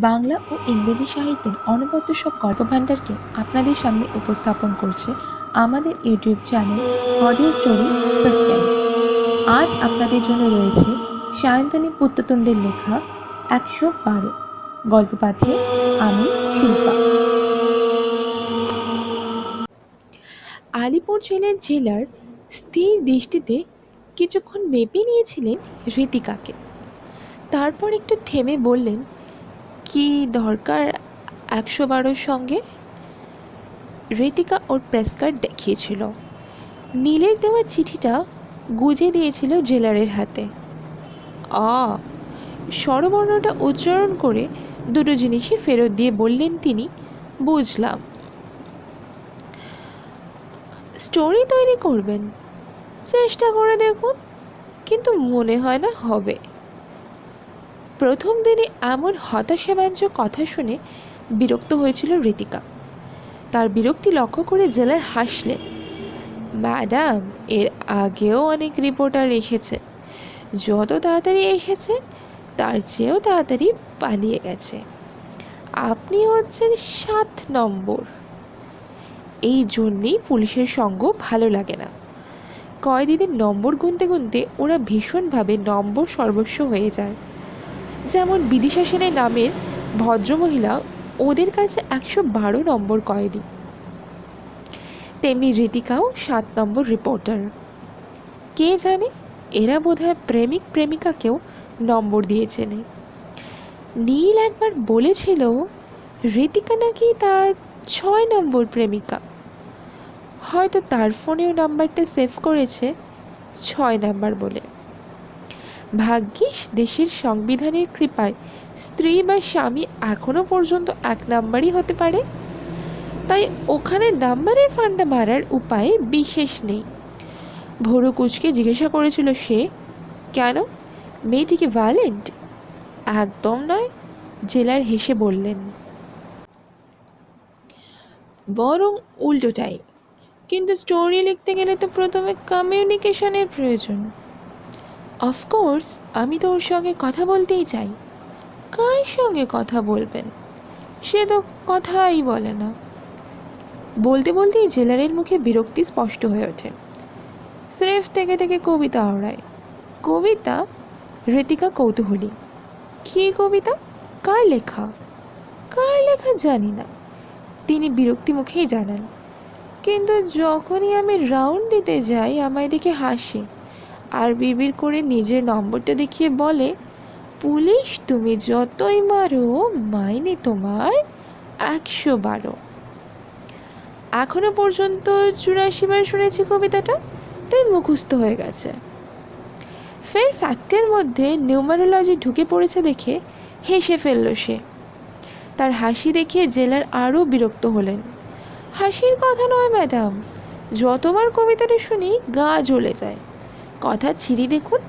বাংলা ও ইংরেজি সাহিত্যের অনবদ্য সব গল্পভাণ্ডারকে আপনাদের সামনে উপস্থাপন করছে আমাদের YouTube channel audio story suspense. আজ আপনাদের জন্য রয়েছে সায়ন্তনী পুত্ততুণ্ডের লেখা ১১২। গল্প পাঠে আমি শিল্পা। আলিপুর জেলার স্থির দৃষ্টিতে কিছুক্ষণ মেপে নিয়েছিলেন ঋতিকাকে। তারপর একটু থেমে বললেন, কি দরকার ১১২র সঙ্গে? ঋতিকা ওর প্রেস কার্ড দেখিয়েছিল। নীলের দেওয়া চিঠিটা গুজে দিয়েছিল জেলারের হাতে। স্বরবর্ণটা উচ্চারণ করে দুটো জিনিসই ফেরত দিয়ে বললেন তিনি, বুঝলাম। স্টোরি তৈরি করবেন, চেষ্টা করে দেখুন, কিন্তু মনে হয় না হবে। প্রথম দিনে এমন হতাশাব্যঞ্জক কথা শুনে বিরক্ত হয়েছিল ঋতিকা। তার বিরক্তি লক্ষ্য করে জেলার হাসলেন। ম্যাডাম, এর আগেও অনেক রিপোর্টার এসেছে, যত তাড়াতাড়ি এসেছে তার চেয়েও তাড়াতাড়ি পালিয়ে গেছে। আপনি হচ্ছেন ৭ নম্বর। এই জন্যেই পুলিশের সঙ্গ ভালো লাগে না। কয়েদিদের নম্বর গুনতে গুনতে ওরা ভীষণভাবে নম্বর সর্বস্ব হয়ে যায়। যেমন বিদিশা সেনের নামের ভদ্রমহিলা ওদের কাছে ১১২ নম্বর কয়েদি, তেমনি ঋতিকাও ৭ নম্বর রিপোর্টার। কে জানে, এরা বোধহয় প্রেমিক প্রেমিকাকেও নম্বর দিয়েছেন। নীল একবার বলেছিল ঋতিকা নাকি তার ৬ নম্বর প্রেমিকা। হয়তো তার ফোনেও নাম্বারটা সেভ করেছে ৬ নাম্বার বলে। ভাগ্যিস দেশের সংবিধানের কৃপায় স্ত্রী বা স্বামী এখনো পর্যন্ত ১ নাম্বারই হতে পারে, তাই ওখানে নাম্বারের ফান্ডা মারার উপায় বিশেষ নেই। ভোরু কুচকে জিজ্ঞাসা করেছিল সে, কেন, মেয়েটি কি ভায়োলেন্ট? একদম নয়, জেলার হেসে বললেন। বরং উল্টোটাই। কিন্তু স্টোরি লিখতে গেলে তো প্রথমে কমিউনিকেশনের প্রয়োজন। অফকোর্স আমি তো ওর সঙ্গে কথা বলতেই চাই। কার সঙ্গে কথা বলবেন? সে তো কথাই বলে না। বলতে বলতেই জেলারের মুখে বিরক্তি স্পষ্ট হয়ে ওঠে। স্রেফ থেকে থেকে কবিতা ওড়ায়। কবিতা? ঋতিকা কৌতূহলী। কী কবিতা? কার লেখা? কার লেখা জানি না, তিনি বিরক্তি মুখেই জানান। কিন্তু যখনই আমি রাউন্ড দিতে যাই আমায় দেখে হাসে আর বিড়বিড় করে নিজের নম্বরটা দেখিয়ে বলে, পুলিশ তুমি যতই মারো মাইনে তোমার ১১২। এখনো পর্যন্ত ৮৪ বার শুনেছি কবিতাটা, তাই মুখস্থ হয়ে গেছে। ফের ফ্যাক্টের মধ্যে নিউমারোলজি ঢুকে পড়েছে দেখে হেসে ফেলল সে। তার হাসি দেখে জেলার আরও বিরক্ত হলেন। হাসির কথা নয় ম্যাডাম, যতবার কবিতাটা শুনি গা জ্বলে যায়। কথা ছিঁড়ি দেখুন,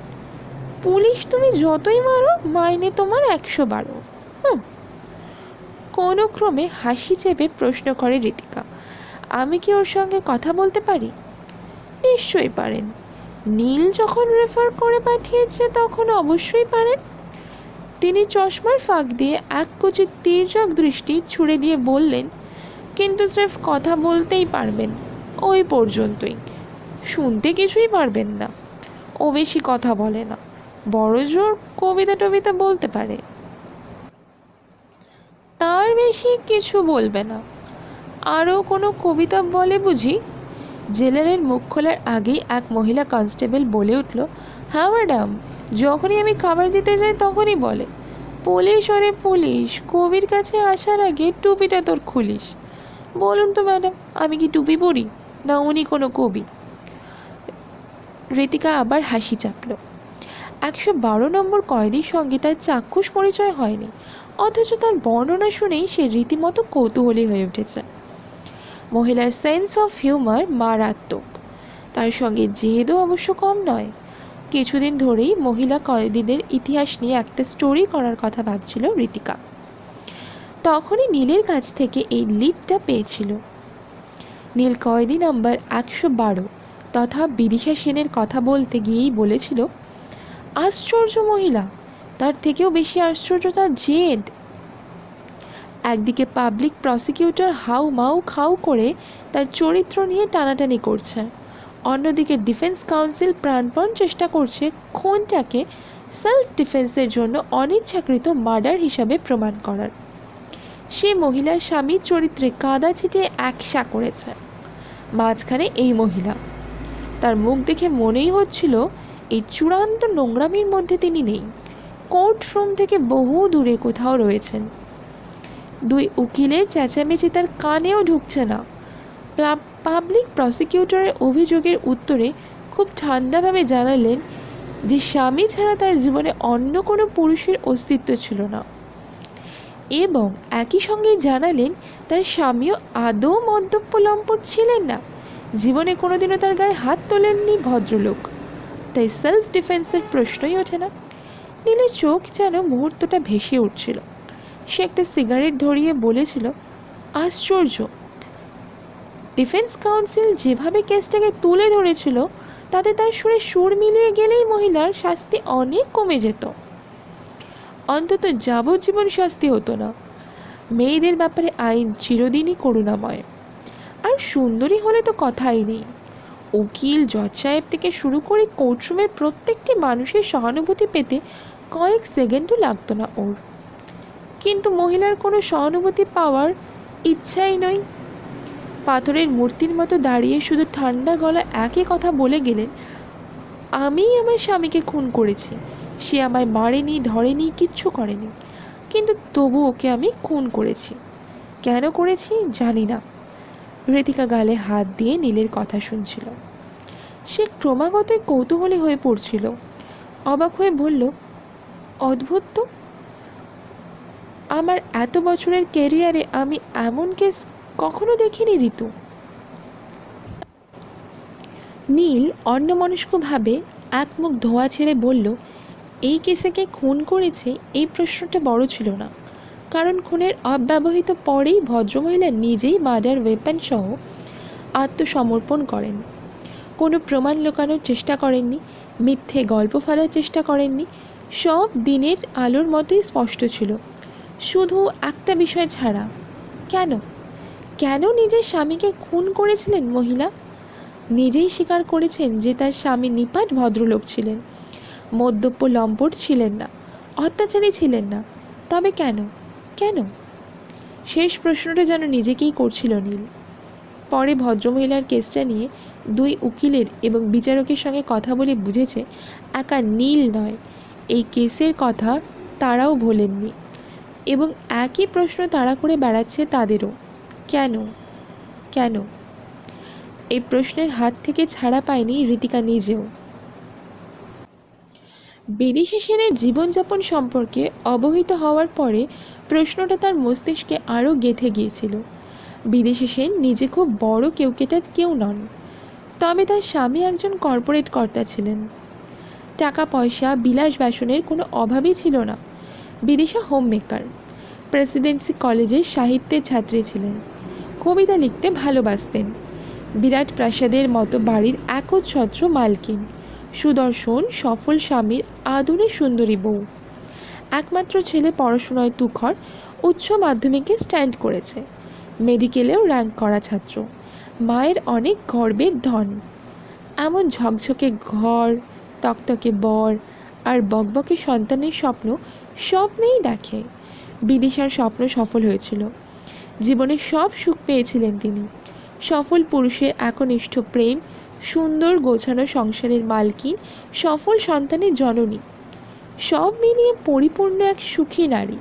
পুলিশ তুমি যতই মারো মাইনে তোমার ১১২। কোনো ক্রমে হাসি চেপে প্রশ্ন করে ঋতিকা, আমি কি ওর সঙ্গে কথা বলতে পারি? নিশ্চয়ই পারেন। নীল যখন রেফার করে পাঠিয়েছে তখন অবশ্যই পারেন। তিনি চশমার ফাঁক দিয়ে এক কচি তীর্যক দৃষ্টি ছুড়ে দিয়ে বললেন, কিন্তু স্রেফ কথা বলতেই পারবেন, ওই পর্যন্তই। শুনতে কিছুই পারবেন না। ও বেশি কথা বলে না, বড় জোর কবিতা টবিতা বলতে পারে। তার বেশি কিছু বলবে না। আরও কোনো কবিতা বলে বুঝি? জেলারের মুখ খোলার আগেই এক মহিলা কনস্টেবল বলে উঠল, হ্যাঁ ম্যাডাম, যখনই আমি খাবার দিতে যাই তখনই বলে, পুলিশ ওরে পুলিশ, কবির কাছে আসার আগে টুপিটা তোর খুলিস। বলুন তো ম্যাডাম, আমি কি টুপি পরি, না উনি কোনো কবি? ঋতিকা আবার হাসি চাপল। ১১২ নম্বর কয়েদির সঙ্গে তার চাক্ষুষ পরিচয় হয়নি, অথচ তার বর্ণনা শুনেই সে রীতিমতো কৌতূহলী হয়ে উঠেছে। মহিলার সেন্স অফ হিউমার মারাত্মক, তার সঙ্গে জেদও অবশ্য কম নয়। কিছুদিন ধরেই মহিলা কয়েদিদের ইতিহাস নিয়ে একটা স্টোরি করার কথা ভাবছিল ঋতিকা। তখনই নীলের কাছ থেকে এই লিডটা পেয়েছিল। নীল কয়েদি নাম্বার ১১২ তথা বিদিশা সেনের কথা বলতে গিয়েই বলেছিল, আশ্চর্য মহিলা, তার থেকেও বেশি আশ্চর্য তার জেদ। একদিকে পাবলিক প্রসিকিউটর হাউ মাউ খাউ করে তার চরিত্র নিয়ে টানাটানি করছে, অন্যদিকে ডিফেন্স কাউন্সিল প্রাণপণ চেষ্টা করছে খুনটাকে সেলফ ডিফেন্সের জন্য অনিচ্ছাকৃত মার্ডার হিসাবে প্রমাণ করার। সে মহিলার স্বামীর চরিত্রে কাদা ছিটিয়ে একসা করেছে। মাঝখানে এই মহিলা, তার মুখ দেখে মনেই হচ্ছিল এই চূড়ান্ত নোংরামির মধ্যে তিনি নেই, কোর্টরুম থেকে বহু দূরে কোথাও রয়েছেন। দুই উকিলের চেঁচামেচি তার কানেও ঢুকছে না। পাবলিক প্রসিকিউটরের অভিযোগের উত্তরে খুব ঠান্ডাভাবে জানালেন যে স্বামী ছাড়া তার জীবনে অন্য কোনো পুরুষের অস্তিত্ব ছিল না, এবং একই সঙ্গে জানালেন তার স্বামীও আদৌ মদ্যপ লম্পট ছিলেন না, জীবনে কোনোদিনও তার গায়ে হাত তোলেননি ভদ্রলোক, তাই সেলফ ডিফেন্সের প্রশ্নই ওঠে না। নীলের চোখ যেন মুহূর্তটা ভেসে উঠছিল। সে একটা সিগারেট ধরিয়ে বলেছিল, আশ্চর্য, ডিফেন্স কাউন্সিল যেভাবে কেসটাকে তুলে ধরেছিল তাতে তার সুরে সুর মিলিয়ে গেলেই মহিলার শাস্তি অনেক কমে যেত, অন্তত যাবজ্জীবন শাস্তি হতো না। মেয়েদের ব্যাপারে আইন চিরদিনই করুণাময়, আর সুন্দরী হলে তো কথাই নেই। উকিল, জজ সাহেব থেকে শুরু করে কোর্টরুমের প্রত্যেকটি মানুষের সহানুভূতি পেতে কয়েক সেকেন্ডও লাগতো না ওর। কিন্তু মহিলার কোনো সহানুভূতি পাওয়ার ইচ্ছাই নয়। পাথরের মূর্তির মতো দাঁড়িয়ে শুধু ঠান্ডা গলা একই কথা বলে গেলেন, আমিই আমার স্বামীকে খুন করেছি, সে আমায় মারেনি, ধরেনি, কিচ্ছু করেনি, কিন্তু তবু ওকে আমি খুন করেছি। কেন করেছি জানি না। ঋতিকা গালে হাত দিয়ে নীলের কথা শুনছিল। সে ক্রমাগতই কৌতূহলী হয়ে পড়ছিল। অবাক হয়ে বলল, অদ্ভুত তো, আমার এত বছরের ক্যারিয়ারে আমি এমন কেস কখনো দেখিনি ঋতু। নীল অন্যমনস্কভাবে এক মুখ ধোঁয়া ছেড়ে বলল, এই কেসে কে খুন করেছে এই প্রশ্নটা বড় ছিল না, কারণ খুনের অব্যবহিত পরেই ভদ্রমহিলা নিজেই মার্ডার ওয়েপন সহ আত্মসমর্পণ করেন। কোনো প্রমাণ লুকানোর চেষ্টা করেননি, মিথ্যে গল্প ফাঁদার চেষ্টা করেননি, সব দিনের আলোর মতোই স্পষ্ট ছিল। শুধু একটা বিষয় ছাড়া, কেন কেন নিজের স্বামীকে খুন করেছিলেন মহিলা? নিজেই স্বীকার করেছেন যে তার স্বামী নিপাট ভদ্রলোক ছিলেন, মদ্যপ লম্পট ছিলেন না, অত্যাচারী ছিলেন না। তবে কেন কেন শেষ প্রশ্নটা যেন নিজেকেই করছিল নীল। পরে ভদ্রমহিলার কেসটা নিয়ে দুই উকিলের এবং বিচারকের সঙ্গে কথা বলে বুঝেছে একা নীল নয়, এই কেসের কথা তারাও ভোলেননি, এবং একই প্রশ্ন তাড়া করে বেড়াচ্ছে তাদেরও, কেন কেন এই প্রশ্নের হাত থেকে ছাড়া পায়নি ঋতিকা নিজেও। বিদেশি সেনের জীবনযাপন সম্পর্কে অবহিত হওয়ার পরে প্রশ্নটা তার মস্তিষ্কে আরও গেঁথে গিয়েছিল। বিদেশি সেন নিজে খুব বড় কেউকেটা কেউ নন, তবে তার স্বামী একজন কর্পোরেট কর্তা ছিলেন। টাকা পয়সা বিলাস বাসনের কোনো অভাবই ছিল না। বিদেশা হোম মেকার, প্রেসিডেন্সি কলেজের সাহিত্যের ছাত্রী ছিলেন, কবিতা লিখতে ভালোবাসতেন, বিরাট প্রাসাদের মতো বাড়ির একচ্ছত্র মালকিন, সুদর্শন সফল স্বামীর আদুরে সুন্দরী বউ। একমাত্র ছেলে পড়াশোনায় তুখর, উচ্চ মাধ্যমিকে স্ট্যান্ড করেছে, মেডিকেলেও র্যাঙ্ক করা ছাত্র, মায়ের অনেক গর্বের ধন। এমন ঝকঝকে ঘর, তকতকে বর আর বকবকে সন্তানের স্বপ্ন সব মেয়েই দেখে। বিদিশার স্বপ্ন সফল হয়েছিল, জীবনে সব সুখ পেয়েছিলেন তিনি। সফল পুরুষের একনিষ্ঠ প্রেম, সুন্দর গোছানো সংসারের মালকিন, সফল সন্তানের জননী, সব মিলিয়ে পরিপূর্ণ এক সুখী নারী।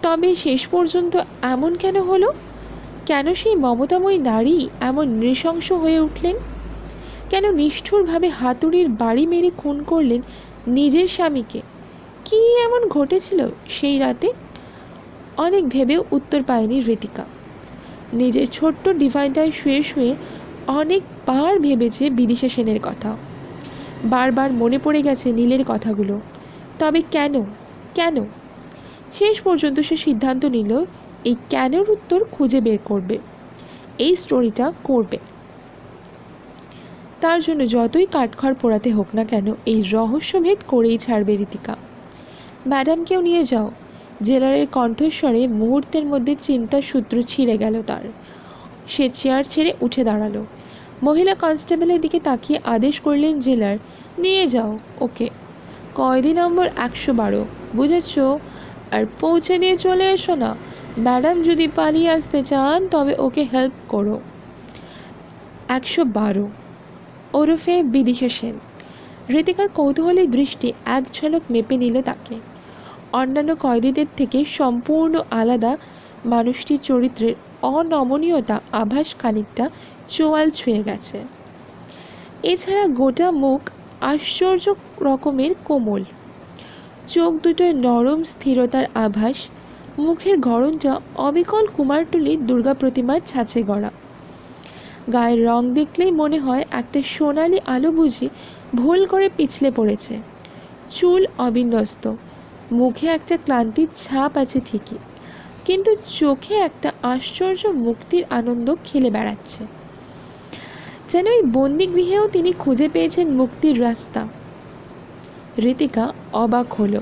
তবে শেষ পর্যন্ত এমন কেন হলো? কেন সেই মমতাময়ী নারী এমন নৃশংস হয়ে উঠলেন? কেন নিষ্ঠুরভাবে হাতুড়ির বাড়ি মেরে খুন করলেন নিজের স্বামীকে? কী এমন ঘটেছিল সেই রাতে? অনেক ভেবেও উত্তর পায়নি ঋতিকা। নিজের ছোট্ট ডিভাইনটায় শুয়ে শুয়ে অনেকবার ভেবেছে বিদিশা সেনের কথা, বারবার মনে পড়ে গেছে নীলের কথাগুলো। তবে কেন কেন শেষ পর্যন্ত সে সিদ্ধান্ত নিল এই কেনর উত্তর খুঁজে বের করবে, এই স্টোরিটা করবে। তার জন্য যতই কাঠখড় পোড়াতে হোক না কেন এই রহস্যভেদ করেই ছাড়বে ঋতিকা। ম্যাডামকেও নিয়ে যাও, জেলারের কণ্ঠস্বরে মুহূর্তের মধ্যে চিন্তার সূত্র ছিঁড়ে গেল তার। সে চেয়ার ছেড়ে উঠে দাঁড়ালো। মহিলা কনস্টেবলের দিকে তাকিয়ে আদেশ করলেন, জেলার, নিয়ে যাও ওকে। কয়েদি নম্বর 112, বুঝেছ? আর পৌঁছে দিয়ে চলে এসো না। ম্যাডাম যদি পালিয়ে আসতে চান তবে ওকে হেল্প করো। 112 ওরফে বিদিশা সেন। ঋতিকার কৌতূহলী দৃষ্টি এক ঝলক মেপে নিল তাকে। অন্যান্য কয়েদিদের থেকে সম্পূর্ণ আলাদা মানুষটির চরিত্রের অনমনীয়তা আভাস খানিকটা চোয়াল ছুঁয়ে গেছে। এছাড়া গোটা মুখ আশ্চর্য রকমের কোমল, চোখ দুটোয় নরম স্থিরতার আভাস, মুখের গড়নটা অবিকল কুমারটুলির দুর্গা প্রতিমার ছাঁচে গড়া। গায়ের রং দেখলেই মনে হয় একটা সোনালি আলো বুঝি ভুল করে পিছলে পড়েছে। চুল অবিন্যস্ত, মুখে একটা ক্লান্তির ছাপ আছে ঠিকই, কিন্তু চোখে একটা আশ্চর্য মুক্তির আনন্দ খেলে বেড়াচ্ছে। যেন এই বন্দিগৃহেও তিনি খুঁজে পেয়েছেন মুক্তির রাস্তা। ঋতিকা অবাক হলো।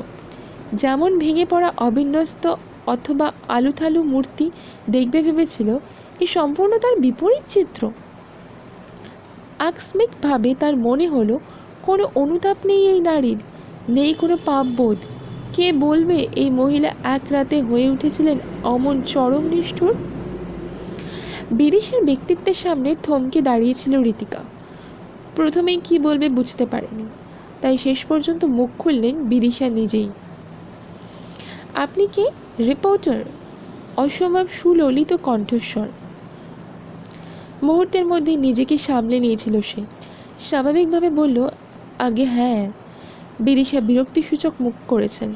যেমন ভেঙে পড়া অবিন্যস্ত অথবা আলুথালু মূর্তি দেখবে ভেবেছিল, এ সম্পূর্ণ তার বিপরীত চিত্র। আকস্মিকভাবে তার মনে হলো কোনো অনুতাপ নেই এই নারীর, নেই কোনো পাপবোধ। কে বলবে এই মহিলা এক রাতে হয়ে উঠেছিলেন অমন চরম নিষ্ঠুর? বিদিশার ব্যক্তিত্বের সামনে থমকে দাঁড়িয়েছিল ঋতিকা। প্রথমেই কি বলবে বুঝতে পারেনি, তাই শেষ পর্যন্ত মুখ খুললেন বিদিশা নিজেই। আপনি কে? রিপোর্টার। অসম্ভব সুললিত কণ্ঠস্বর। মুহূর্তের মধ্যে নিজেকে সামলে নিয়েছিল সে। স্বাভাবিকভাবে বলল, আগে হ্যাঁ। বিদিশা বিরক্তিসূচক মুখ করেছেন।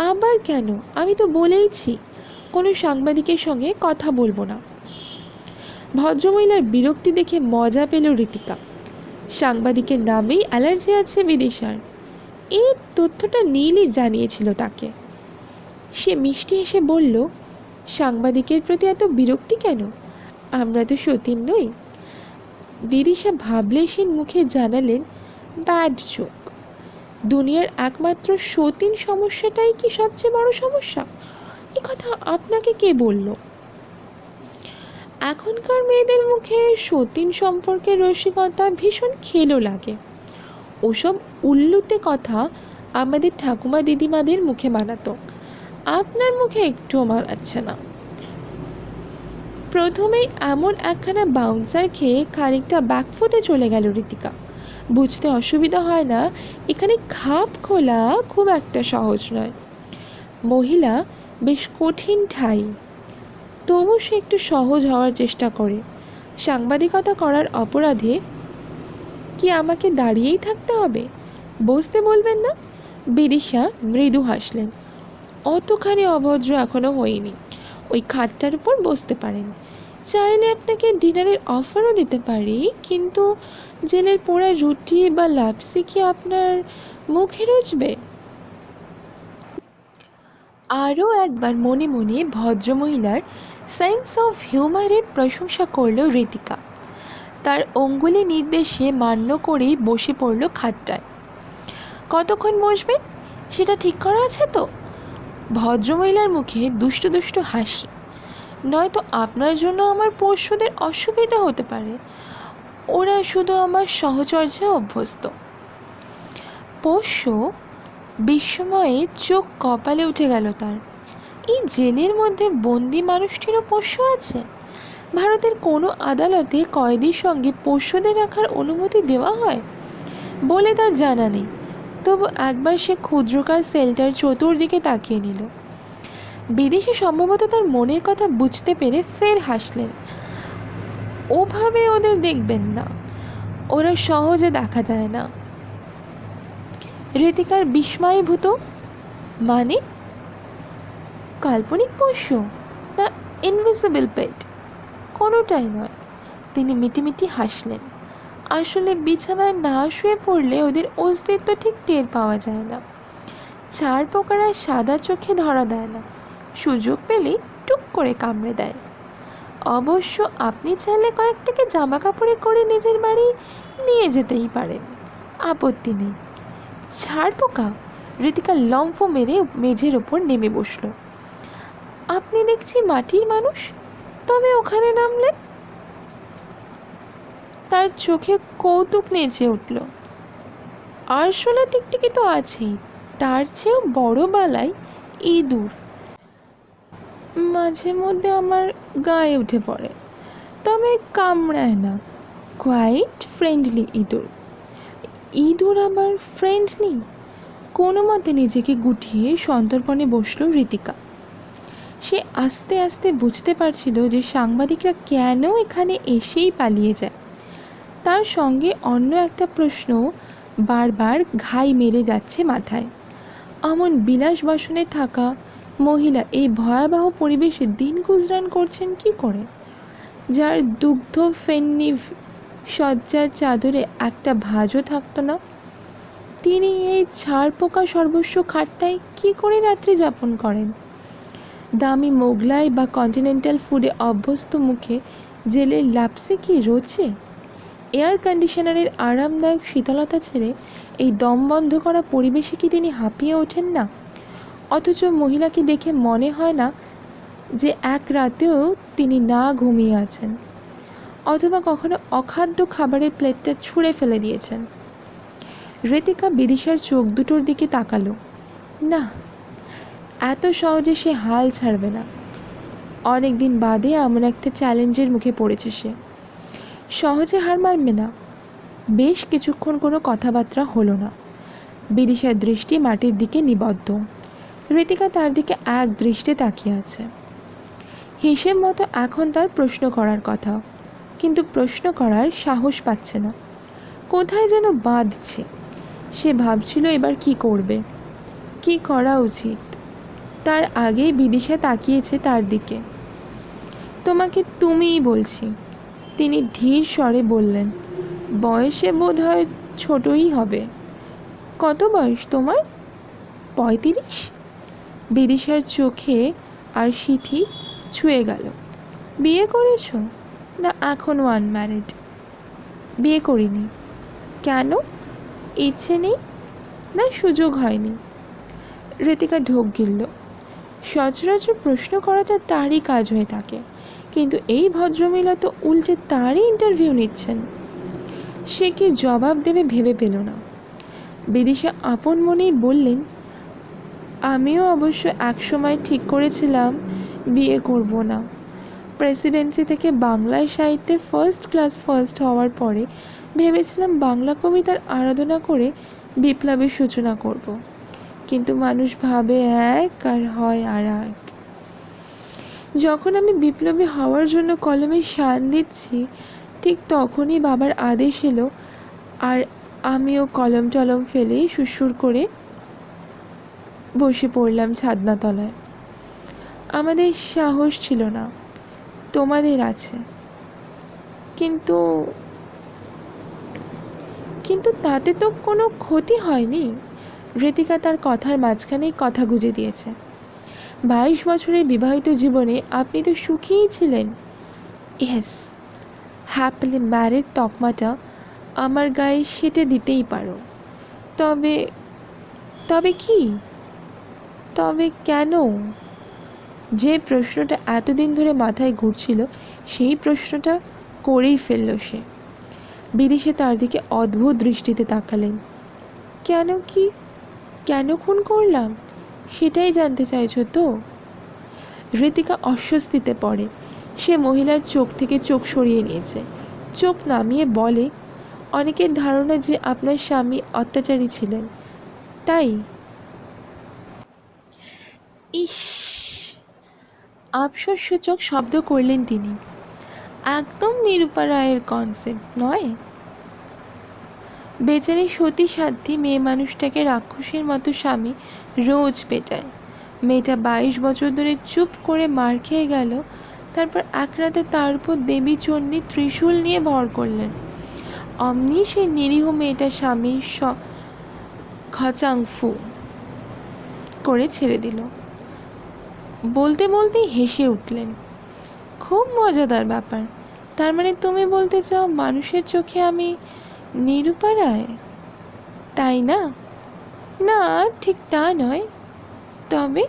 আবার কেন? আমি তো বলেইছি কোনো সাংবাদিকের সঙ্গে কথা বলবো না। ভদ্রমহিলার বিরক্তি দেখে মজা পেল ঋতিকা। সাংবাদিকের নামেই অ্যালার্জি আছে বিদিশার, এই তথ্যটা নীলই জানিয়েছিল তাকে। সে মিষ্টি হেসে বলল, সাংবাদিকের প্রতি এত বিরক্তি কেন? আমরা তো সতীন নই। বিদিশা ভাবলেশীন মুখে জানালেন, ব্যাড জোক। দুনিয়ার একমাত্র সতীন সমস্যাটাই কি সবচেয়ে বড় সমস্যা? এ কথা আপনাকে কে বলল? এখনকার মেয়েদের মুখে সতীন সম্পর্কে রসিকতা ভীষণ খেলো লাগে। ওসব উল্লুতে কথা আমাদের ঠাকুমা দিদিমাদের মুখে মানাতো, আপনার মুখে একটুও মানাচ্ছে না। প্রথমেই এমন একখানা বাউন্সার খেয়ে খানিকটা ব্যাকফুটে চলে গেল ঋতিকা। বুঝতে অসুবিধা হয় না, এখানে খাপ খোলা খুব একটা সহজ নয়। মহিলা বেশ কঠিন ঠাই, তবু সে একটু সহজ হওয়ার চেষ্টা করে। সাংবাদিকতা করার অপরাধে কি আমাকে দাঁড়িয়েই থাকতে হবে? বসতে বলবেন না? বিদিশা মৃদু হাসলেন। অতখানি অভদ্র এখনো হইনি, ওই খাটটার উপর বসতে পারেন। চাইলে আপনাকে ডিনারের অফারও দিতে পারি, কিন্তু জেলের পোড়া রুটি বা লাপসি কি আপনার মুখে রুচবে? আরও একবার মনে মনে ভদ্রমহিলার সেন্স অফ হিউমারের প্রশংসা করল ঋতিকা। তার অঙ্গুলি নির্দেশে মান্য করেই বসে পড়ল খাটটায়। কতক্ষণ বসবেন সেটা ঠিক করা আছে তো? ভদ্রমহিলার মুখে দুষ্টু দুষ্টু হাসি। নয়তো আপনার জন্য আমার পোষ্যদের অসুবিধা হতে পারে, ওরা শুধু আমার সহচর্যে অভ্যস্ত। পোষ্য? বিস্ময়ে চোখ কপালে উঠে গেল তার। এই জেলের মধ্যে বন্দি মানুষটিরও পোষ্য আছে? ভারতের কোনো আদালতে কয়েদির সঙ্গে পোষ্যদের রাখার অনুমতি দেওয়া হয় বলে তার জানা নেই। তবু একবার সে ক্ষুদ্রকার সেলটার চতুর্দিকে তাকিয়ে নিল। বিদেশে সম্ভবত তার মনের কথা বুঝতে পেরে ফের হাসলেন। ওভাবে ওদের দেখবেন না, ওরা সহজে দেখা যায় না। ঋতিকার বিস্ময়ভূত, মানে কাল্পনিক পোষ্য না ইনভিজিবল পেট? কোনোটাই নয়। তিনি মিটিমিটি হাসলেন। আসলে বিছানায় না শুয়ে পড়লে ওদের অস্তিত্ব ঠিক টের পাওয়া যায় না। চার পোকারা সাদা চোখে ধরা দেয় না, সুযোগ পেলেই টুক করে কামড়ে দেয়। অবশ্য আপনি চাইলে কয়েকটাকে জামা কাপড়ে করে নিজের বাড়ি নিয়ে যেতেই পারেন, আপত্তি নেই। ছাড় পোকা! ঋতিকা লম্ফ মেরে মেঝের ওপর নেমে বসল। আপনি দেখছি মাটির মানুষ, তবে ওখানে নামলেন? তার চোখে কৌতুক নেচে উঠল। আরশোলা টিকটিকি তো আছেই, তার চেয়েও বড় বালাই ইঁদুর মাঝে মধ্যে আমার গায়ে উঠে পড়ে, তবে কামড়ায় না। কোয়াইট ফ্রেন্ডলি ইঁদুর। ইঁদুর আবার ফ্রেন্ডলি? কোনো মতে নিজেকে গুটিয়ে সন্তর্পণে বসল ঋতিকা। সে আস্তে আস্তে বুঝতে পারছিল যে সাংবাদিকরা কেন এখানে এসেই পালিয়ে যায়। তার সঙ্গে অন্য একটা প্রশ্ন বারবার ঘাই মেরে যাচ্ছে মাথায়। এমন বিলাসবাসনে থাকা মহিলা এই ভয়াবহ পরিবেশে দিন গুজরান করছেন কি করে? যার দুগ্ধ ফেন্নি শয্যার চাদরে একটা ভাঁজও থাকতো না, তিনি এই ছাড় পোকা সর্বস্ব খাটটায় কী করে রাত্রি যাপন করেন? দামি মোগলাই বা কন্টিনেন্টাল ফুডে অভ্যস্ত মুখে জেলের লাপসে কি রোচে? এয়ার কন্ডিশনারের আরামদায়ক শীতলতা ছেড়ে এই দম বন্ধ করা পরিবেশে কি তিনি হাঁপিয়ে ওঠেন না? অথচ মহিলাকে দেখে মনে হয় না যে এক রাতেও তিনি না ঘুমিয়ে আছেন, অথবা কখনো অখাদ্য খাবারের প্লেটটা ছুঁড়ে ফেলে দিয়েছেন। ঋতিকা বিদিশার চোখ দুটোর দিকে তাকালো। না, এত সহজে সে হাল ছাড়বে না। অনেক দিন বাদে এমন একটা চ্যালেঞ্জের মুখে পড়েছে সে, সহজে হার মানবে না। বেশ কিছুক্ষণ কোনো কথাবার্তা হলো না। বিদিশার দৃষ্টি মাটির দিকে নিবদ্ধ। ঋতিকা তার দিকে এক দৃষ্টে তাকিয়ে আছে। হিসেব মতো এখন তার প্রশ্ন করার কথা, কিন্তু প্রশ্ন করার সাহস পাচ্ছে না। কোথায় যেন বাঁধছে। সে ভাবছিল এবার কি করবে, কি করা উচিত। তার আগেই বিদিশা তাকিয়েছে তার দিকে। তোমাকে তুমিই বলছি, তিনি ধীর স্বরে বললেন। বয়সে বোধ হয় ছোটই হবে। কত বয়স তোমার? 35? বিদিশার চোখে আর সিথি ছুঁয়ে গেল। বিয়ে করেছ? না এখনও আনম্যারিড? বিয়ে করিনি। কেন? ইচ্ছে নেই, না সুযোগ হয়নি? ঋতিকা ঢোক গিলল। সচরাচর প্রশ্ন করাটা তারই কাজ হয়ে থাকে, কিন্তু এই ভদ্রমহিলা তো উল্টে তারই ইন্টারভিউ নিচ্ছেন। সে কি জবাব দেবে ভেবে পেল না। বিদিশা আপন মনেই বললেন, আমিও অবশ্য একসময় ঠিক করেছিলাম বিয়ে করব না। প্রেসিডেন্সি থেকে বাংলায় সাহিত্যে ফার্স্ট ক্লাস ফার্স্ট হওয়ার পরে ভেবেছিলাম বাংলা কবিতার আরাধনা করে বিপ্লবের সূচনা করব। কিন্তু মানুষ ভাবে এক আর হয় আর এক। যখন আমি বিপ্লবী হওয়ার জন্য কলমে শান দিচ্ছি, ঠিক তখনই বাবার আদেশ এলো, আর আমিও কলম টলম ফেলেই সুরসুর করে বসে পড়লাম ছাদনাতলায়। আমাদের সাহস ছিল না, তোমাদের আছে। কিন্তু কিন্তু তাতে তো কোনো ক্ষতি হয়নি। ঋতিকা তার কথার মাঝখানেই কথা গুঁজে দিয়েছে। 22 বছরের বিবাহিত জীবনে আপনি তো সুখীই ছিলেন। ইয়েস, হ্যাপিলি ম্যারিড তকমাটা আমার গায়ে সেটে দিতেই পারো। তবে তবে কি? তবে কেন? যে প্রশ্নটা এতদিন ধরে মাথায় ঘুরছিল সেই প্রশ্নটা করেই ফেলল সে। বিদিশা তার দিকে অদ্ভুত দৃষ্টিতে তাকালেন। কেন কি? কেন খুন করলাম সেটাই জানতে চাইছো তো? ঋতিকা অস্বস্তিতে পড়ে। সে মহিলার চোখ থেকে চোখ সরিয়ে নিয়েছে। চোখ নামিয়ে বলে, অনেকের ধারণা যে আপনার স্বামী অত্যাচারী ছিলেন, তাই। ইস, আফসোসসূচক শব্দ করলেন তিনি। একদম নিরূপা রায়ের কনসেপ্ট নয়। বেচারি সতী সাধ্যী মেয়ে মানুষটাকে রাক্ষসের মতো স্বামী রোজ পেটায়। মেয়েটা 22 বছর ধরে চুপ করে মার খেয়ে গেল, তারপর এক রাতে তার উপর দেবী চণ্ডী ত্রিশূল নিয়ে ভর করলেন। অমনি সেই নিরীহ মেয়েটা স্বামীর খচাংফু করে ছেড়ে দিল। বলতে বলতেই হেসে উঠলেন। খুব মজাদার ব্যাপার। তার মানে তুমি বলতে চাও মানুষের চোখে আমি নিরূপা রায়, তাই না? না, ঠিক তা নয়। তবে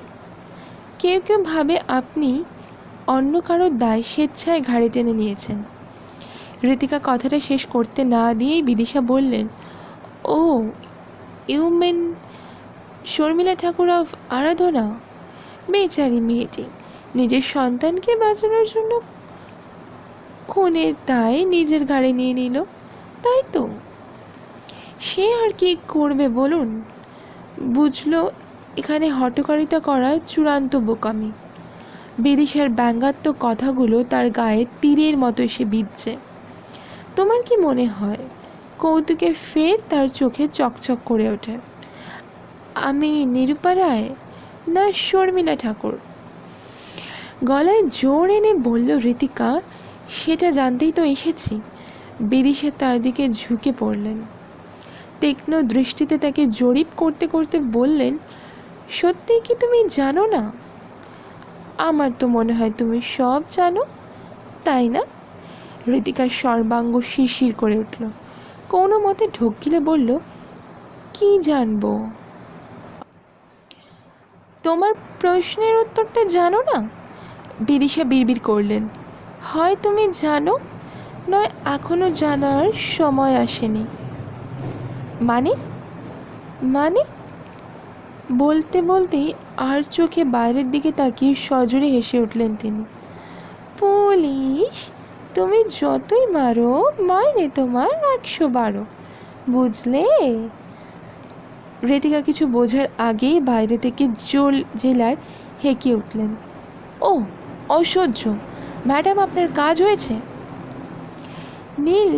কেউ কেউ ভাবে আপনি অন্য কারোর দায় স্বেচ্ছায় ঘাড়ে টেনে নিয়েছেন। ঋতিকা কথাটা শেষ করতে না দিয়েই বিদিশা বললেন, oh you mean Sharmila Tagore of Aradhana? বেচারি মেয়েটি নিজের সন্তানকে বাঁচানোর জন্য খুনের দায় নিজের ঘাড়ে নিয়ে নিল, তাই তো? সে আর কি করবে বলুন? বুঝলো এখানে হঠকারিতা করা চূড়ান্ত বোকামি। বিদিশার ব্যঙ্গাত্মক কথাগুলো তার গায়ে তীরের মতো এসে বিঁধছে। তোমার কি মনে হয়? কৌতুকে ফের তার চোখে চকচক করে ওঠে। আমি নিরূপা রায় না শর্মিলা ঠাকুর? গলায় জোর এনে বলল ঋতিকা, সেটা জানতেই তো এসেছি। বিদিশা তার দিকে ঝুঁকে পড়লেন। তীক্ষ্ণ দৃষ্টিতে তাকে জরিপ করতে করতে বললেন, সত্যি কি তুমি জানো না? আমার তো মনে হয় তুমি সব জানো, তাই না? ঋতিকার সর্বাঙ্গ শিরশির করে উঠল। কোনো মতে ঢোক গিলে বলল, কি জানবো? তোমার প্রশ্নের উত্তরটা জানো না? বিদিশা বিড়বিড় করলেন, হয় তুমি জানো, নয় এখনো জানার সময় আসেনি। মানে? মানে? বলতে বলতেই আর চোখে বাইরের দিকে তাকিয়ে সজোরে হেসে উঠলেন তিনি। পুলিশ, তুমি যতই মারো মাইনে তোমার 112, বুঝলে? ঋতিকা কিছু বোঝার আগেই বাইরে থেকে জেলার হেঁকে উঠলেন, ও অসহ্য! ম্যাডাম, আপনার কাজ হয়েছে? নীল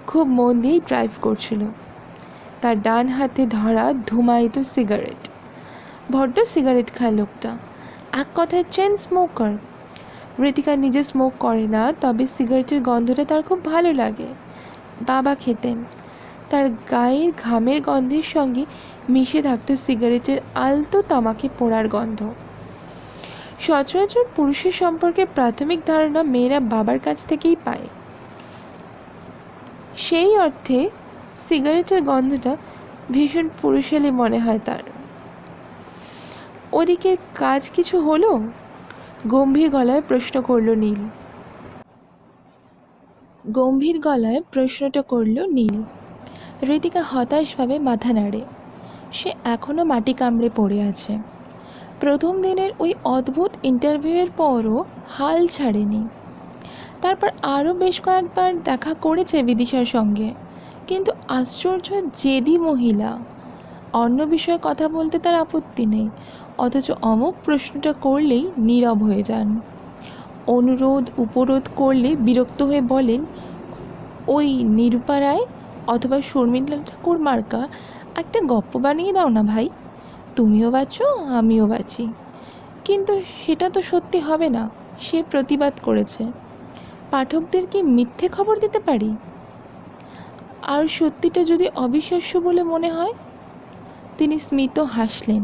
খুব মন দিয়েই ড্রাইভ করছিল। তার ডান হাতে ধরা ধুমায়িত সিগারেট। বড্ড সিগারেট খায় লোকটা, এক কথায় চেন স্মোকার। ঋতিকা নিজে স্মোক করে না, তবে সিগারেটের গন্ধটা তার খুব ভালো লাগে। বাবা খেতেন। তার গায়ের ঘামের গন্ধের সঙ্গে মিশে থাকত সিগারেটের আলতো তামাকে পোড়ার গন্ধ। সচরাচর পুরুষের সম্পর্কে প্রাথমিক ধারণা মেয়েরা বাবার কাছ থেকেই পায়। সেই অর্থে সিগারেটের গন্ধটা ভীষণ পুরুষালী মনে হয় তার। ওদিকে কাজ কিছু হলো? গম্ভীর গলায় প্রশ্ন করল নীল। ঋতিকা হতাশভাবে মাথা নাড়ে। সে এখনও মাটি কামড়ে পড়ে আছে। প্রথম দিনের ওই অদ্ভুত ইন্টারভিউয়ের পরও হাল ছাড়েনি। তারপর আরও বেশ কয়েকবার দেখা করেছে বিদিশার সঙ্গে, কিন্তু আশ্চর্য জেদি মহিলা। অন্য বিষয়ে কথা বলতে তার আপত্তি নেই, অথচ অমুক প্রশ্নটা করলেই নীরব হয়ে যান। অনুরোধ উপরোধ করলে বিরক্ত হয়ে বলেন, ওই নিরূপা রায় অথবা শর্মিলা ঠাকুর মার্কা একটা গপ্প বানিয়ে দাও না ভাই, তুমিও বাঁচো আমিও বাঁচি। কিন্তু সেটা তো সত্যি হবে না, সে প্রতিবাদ করেছে। পাঠকদের কি মিথ্যে খবর দিতে পারি? আর সত্যিটা যদি অবিশ্বাস্য বলে মনে হয়? তিনি স্মিত হাসলেন।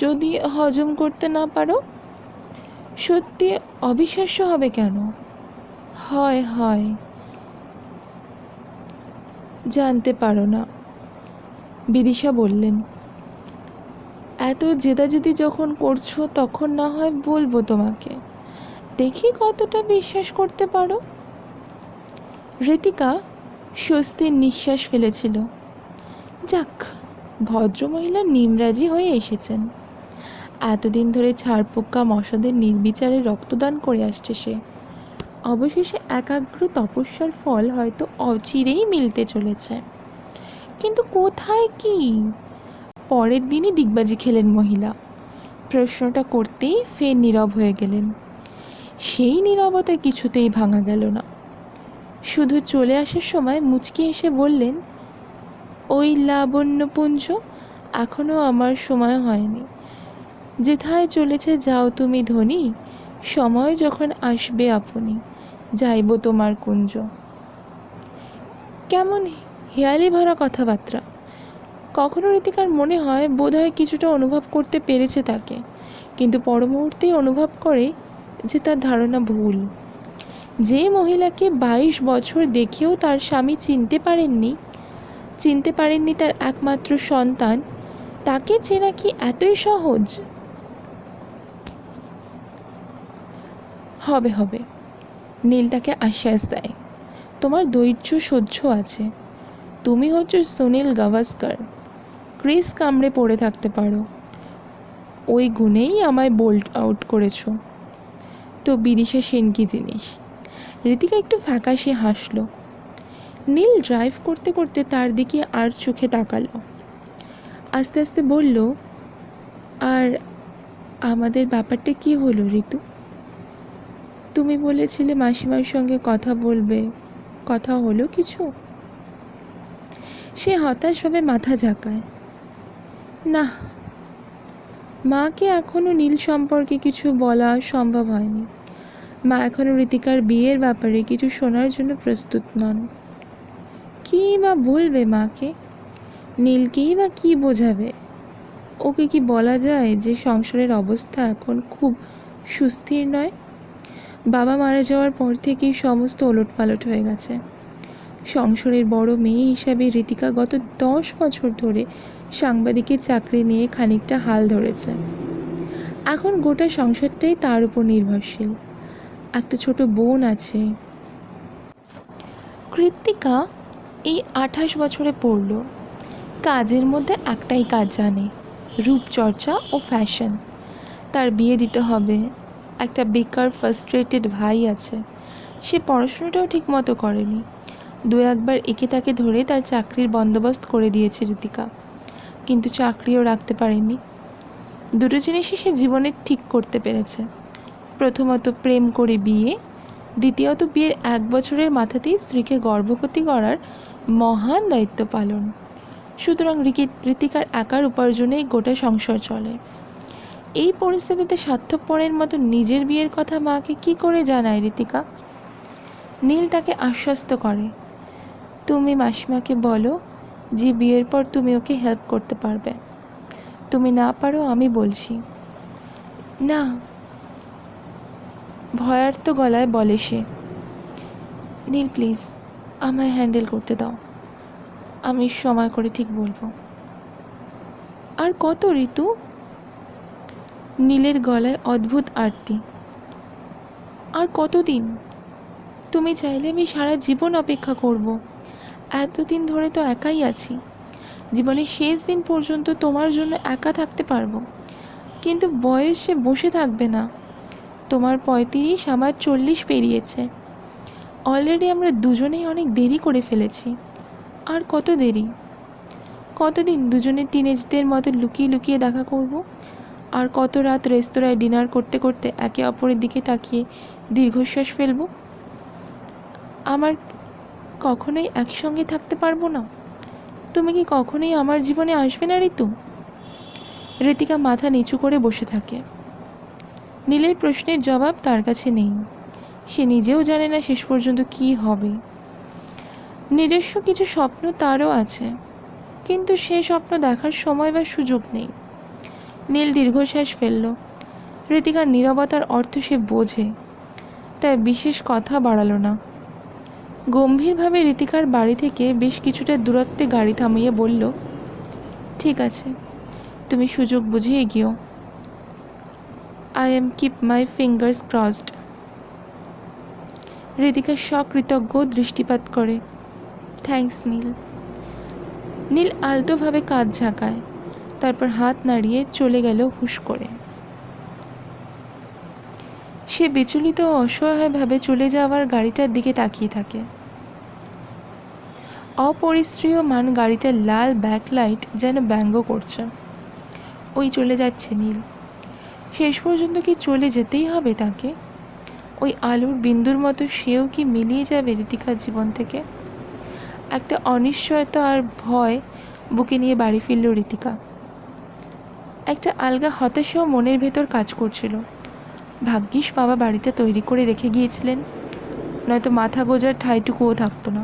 যদি হজম করতে না পারো? সত্যি অবিশ্বাস্য হবে কেন? হয় হয়, জানতে পারো না, বিদিশা বললেন। এত জেদাজেদি যখন করছো তখন না হয় বলবো তোমাকে, দেখি কতটা বিশ্বাস করতে পারো। ঋতিকা স্বস্তির নিঃশ্বাস ফেলেছিল। যাক, ভদ্রমহিলা নিমরাজি হয়ে এসেছেন। এতদিন ধরে ছারপোক্কা মশাদের নির্বিচারে রক্তদান করে আসছে সে। অবশেষে একাগ্র তপস্যার ফল হয়তো অচিরেই মিলতে চলেছে। কিন্তু কোথায় কি? পরের দিনই ডিগবাজি খেলেন মহিলা। প্রশ্নটা করতেই ফের নীরব হয়ে গেলেন। সেই নীরবতা কিছুতেই ভাঙা গেল না। শুধু চলে আসার সময় মুচকি এসে বললেন, ওই লাবণ্যপুঞ্জ, এখনও আমার সময় হয়নি। যেথায় চলেছে যাও তুমি ধনী, সময় যখন আসবে আপনি, যাইব তোমার কুঞ্জ। কেমন হেয়ালি ভরা কথাবার্তা। কখনো ঋতিকার মনে হয় বোধহয় কিছুটা অনুভব করতে পেরেছে তাকে, কিন্তু পর মুহূর্তেই অনুভব করে যে তার ধারণা ভুল। যে মহিলাকে 22 বছর দেখেও তার স্বামী চিনতে পারেননি তার একমাত্র সন্তান, তাকে চেনা কি এতই সহজ? হবে হবে, নীল তাকে আশ্বাস দেয়। তোমার ধৈর্য সহ্য আছে। তুমি হচ্ছে সুনীল গাভাস্কর। ক্রিস কামড়ে পড়ে থাকতে পারো, ওই গুণেই আমায় বোল্ট আউট করেছো। তো বিদিশা সেন কী জিনিস? ঋতিকা একটু ফ্যাকাশে হাসল। নীল ড্রাইভ করতে করতে তার দিকে আর চোখে তাকালো। আস্তে আস্তে বলল, আর আমাদের ব্যাপারটা কি হলো ঋতু? তুমি বলেছিলে মাসিমার সঙ্গে কথা বলবে, কথা হলো কিছু? সে হতাশভাবে মাথা ঝাঁকায়। না, মাকে এখনও নীল সম্পর্কে কিছু বলা সম্ভব হয়নি। মা এখনও ঋতিকার বিয়ের ব্যাপারে কিছু শোনার জন্য প্রস্তুত নন। কী বা বলবে মাকে? নীলকেই বা কী বোঝাবে? ওকে কি বলা যায় যে সংসারের অবস্থা এখন খুব সুস্থির নয়? বাবা মারা যাওয়ার পর থেকেই সমস্ত ওলটপালট হয়ে গেছে। সংসারের বড় মেয়ে হিসাবে ঋতিকা গত 10 বছর ধরে সাংবাদিকের চাকরি নিয়ে খানিকটা হাল ধরেছে। এখন গোটা সংসারটাই তার উপর নির্ভরশীল। একটা ছোট বোন আছে। কৃত্তিকা এই 28 বছরে পড়ল। কাজের মধ্যে একটাই কাজ জানে, রূপচর্চা ও ফ্যাশন। তার বিয়ে দিতে হবে। একটা বেকার ফ্রাস্ট্রেটেড ভাই আছে। সে পড়াশোনাটাও ঠিক মতো করেনি। 2-1বার একে তাকে ধরে তার চাকরির বন্দোবস্ত করে দিয়েছে ঋতিকা, কিন্তু চাকরিও রাখতে পারেনি। দুটো জিনিসই সে জীবনে ঠিক করতে পেরেছে। প্রথমত প্রেম করে বিয়ে, দ্বিতীয়ত বিয়ের 1 বছরের মাথাতেই স্ত্রীকে গর্ভবতী করার মহান দায়িত্ব পালন। সুতরাং ঋতিকার একার উপার্জনেই গোটা সংসার চলে। এই পরিস্থিতিতে স্বার্থপরের মতো নিজের বিয়ের কথা মাকে কি করে জানায় ঋতিকা? নীল তাকে আশ্বস্ত করে, তুমি মাসিমাকে বলো যে বিয়ের পর তুমি ওকে হেল্প করতে পারবে। তুমি না পারো আমি বলছি। না, ভয়ার্ত গলায় বলে সে। নীল প্লিজ, আমায় হ্যান্ডেল করতে দাও। আমি সময় করে ঠিক বলবো। আর কত ঋতু? নীলের গলায় অদ্ভুত আরতি। আর কতদিন? তুমি চাইলে আমি সারা জীবন অপেক্ষা করব। এতদিন ধরে তো একাই আছি। জীবনের শেষ দিন পর্যন্ত তোমার জন্য একা থাকতে পারবো। কিন্তু বয়স সে বসে থাকবে না। তোমার 35, আমার 40 পেরিয়েছে। অলরেডি আমরা দুজনেই অনেক দেরি করে ফেলেছি। আর কত দেরি? কতদিন দুজনে টিনেজদের মতো লুকিয়ে লুকিয়ে দেখা করব? আর কত রাত রেস্তোরাঁয় ডিনার করতে করতে একে অপরের দিকে তাকিয়ে দীর্ঘশ্বাস ফেলব? আমার কখনোই একসঙ্গে থাকতে পারবো না? তুমি কি কখনোই আমার জীবনে আসবে না ঋতু? ঋতিকা মাথা নিচু করে বসে থাকে। নীলের প্রশ্নের জবাব তার কাছে নেই। সে নিজেও জানে না শেষ পর্যন্ত কী হবে। নিজস্ব কিছু স্বপ্ন তারও আছে, কিন্তু সে স্বপ্ন দেখার সময় বা সুযোগ নেই। নীল দীর্ঘশ্বাস ফেলল। ঋতিকার নীরবতার অর্থ সে বোঝে, তাই বিশেষ কথা বাড়ালো না। গম্ভীরভাবে ঋতিকার বাড়ি থেকে বেশ কিছুটা দূরত্বে গাড়ি থামিয়ে বলল, ঠিক আছে, তুমি সুযোগ বুঝে এগিয়েও। I am keep my fingers crossed. Ritika সকৃতজ্ঞ দৃষ্টিপাত করে। থ্যাঙ্কস নীল। নীল আলতোভাবে কাঁধ ঝাঁকায়, তারপর হাত নাড়িয়ে চলে গেল হুশ করে। সে বিচলিত ও অসহায়ভাবে চলে যাওয়ার গাড়িটার দিকে তাকিয়ে থাকে। অপরিশ্রিয়মান গাড়িটার লাল ব্যাকলাইট যেন ব্যঙ্গ করছে। ওই চলে যাচ্ছে নীল। শেষ পর্যন্ত কি চলে যেতেই হবে তাকে? ওই আলোর বিন্দুর মতো সেও কি মিলিয়ে যাবে ঋতিকার জীবন থেকে? একটা অনিশ্চয়তা আর ভয় বুকে নিয়ে বাড়ি ফিরল ঋতিকা। একটা আলগা হতাশাও মনের ভেতর কাজ করছিল। ভাগ্যিস বাবা বাড়িটা তৈরি করে রেখে গিয়েছিলেন, নয়তো মাথা গোজার ঠাঁইটুকুও থাকতো না।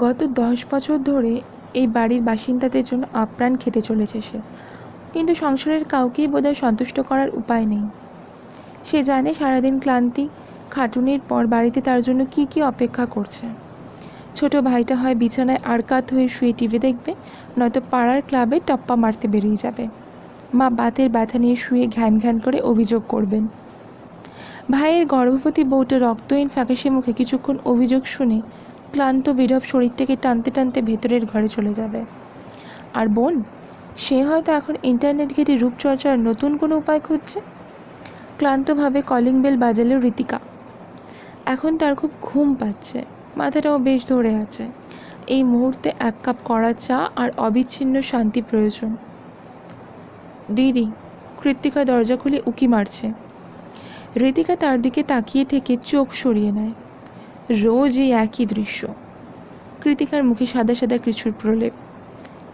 গত 10 বছর ধরে এই বাড়ির বাসিন্দাদের জন্য আপ্রাণ খেটে চলেছে সে, কিন্তু সংসারের কাউকেই বোধহয় সন্তুষ্ট করার উপায় নেই। সে জানে সারাদিন ক্লান্তি খাটুনির পর বাড়িতে তার জন্য কি কি অপেক্ষা করছে। ছোট ভাইটা হয় বিছানায় আড়কাত হয়ে শুয়ে টিভি দেখবে, নয়তো পাড়ার ক্লাবে টপ্পা মারতে বেরিয়ে যাবে। মা বাতের ব্যথা নিয়ে শুয়ে ঘ্যান ঘ্যান করে অভিযোগ করবেন। ভাইয়ের গর্ভবতী বউটা রক্তহীন ফ্যাকাশে মুখে কিছুক্ষণ অভিযোগ শুনে ক্লান্ত বিরব শরীরটাকে টানতে টানতে ভেতরের ঘরে চলে যাবে। আর বোন, সে হয়তো এখন ইন্টারনেট ঘেটে রূপচর্চার নতুন কোনো উপায় খুঁজছে। ক্লান্তভাবে কলিং বেল বাজালেও ঋতিকা। এখন তার খুব ঘুম পাচ্ছে, মাথাটাও বেশ ধরে আছে। এই মুহূর্তে এক কাপ কড়া চা আর অবিচ্ছিন্ন শান্তি প্রয়োজন। দিদি, কৃত্তিকা দরজা খুলে উকি মারছে। ঋতিকা তার দিকে তাকিয়ে থেকে চোখ সরিয়ে নেয়। রোজ এই একই দৃশ্য। কৃতিকার মুখে সাদা সাদা কিছুর প্রলেপ।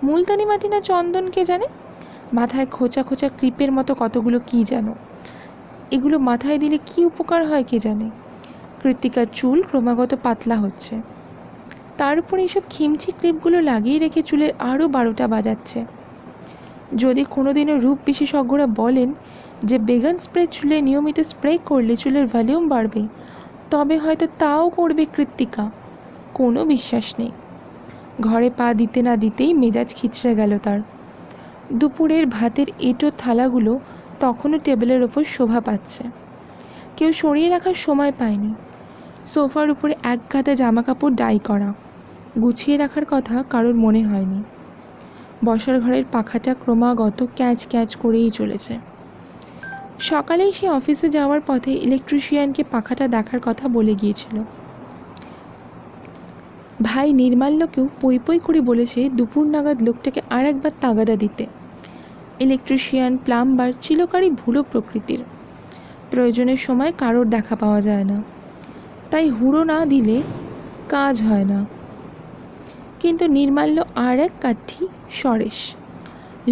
মুলতানি মাটি না চন্দন কে জানে, মাথায় খোঁচা খোঁচা ক্লিপের মতো কতগুলো কি যেন। এগুলো মাথায় দিলে কি উপকার হয় কে জানে। কৃত্তিকার চুল ক্রমাগত পাতলা হচ্ছে, তার উপর এইসব খিমচি ক্লিপগুলো লাগিয়ে রেখে চুলের আরও 12টা বাজাচ্ছে। যদি কোনোদিনও রূপ বিশেষজ্ঞরা বলেন যে বেগান স্প্রে চুলে নিয়মিত স্প্রে করলে চুলের ভলিউম বাড়বে, তবে হয়তো তাও করবে কৃত্তিকা। কোনো বিশ্বাস নেই। ঘরে পা দিতে না দিতেই মেজাজ খিচড়ে গেল তার। দুপুরের ভাতের এঁটো থালাগুলো তখনও টেবিলের ওপর শোভা পাচ্ছে। কেউ সরিয়ে রাখার সময় পায়নি। সোফার উপরে এক গাদা জামা কাপড় ডাই করা, গুছিয়ে রাখার কথা কারোর মনে হয়নি। বসার ঘরের পাখাটা ক্রমাগত ক্যাচ ক্যাচ করেই চলেছে। সকালেই সে অফিসে যাওয়ার পথে ইলেকট্রিশিয়ানকে পাখাটা দেখার কথা বলে গিয়েছিল। ভাই নির্মাল্যকেও পই পই করে বলেছে দুপুর নাগাদ লোকটাকে আর একবার তাগাদা দিতে। ইলেকট্রিশিয়ান, প্লাম্বার চিলকারই ভুলো প্রকৃতির। প্রয়োজনের সময় কারোর দেখা পাওয়া যায় না, তাই হুড়ো না দিলে কাজ হয় না। কিন্তু নির্মাল্য আর এক কাঠি সরেশ,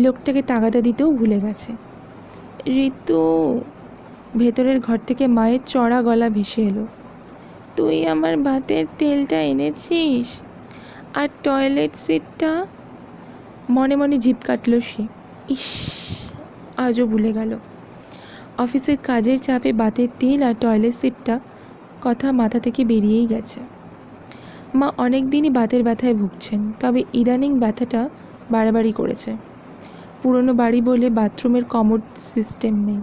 লোকটাকে তাগাদা দিতেও ভুলে গেছে। ঋতু, ভেতরের ঘর থেকে মায়ের চড়া গলা ভেসে এলো। তুই আমার ভাতের তেলটা এনেছিস? আর টয়লেট সিটটা? মনে মনে জিভ কাটল সে। ইস, আজও ভুলে গেল। অফিসের কাজের চাপে ভাতের তেল আর টয়লেট সিটটা কথা মাথা থেকে বেরিয়েই গেছে। মা অনেক দিনই বাতের ব্যথায় ভুগছেন, তবে ইদানিং ব্যথাটা বাড়াবাড়ি করেছে। পুরনো বাড়ি বলে বাথরুমের কমোড সিস্টেম নেই।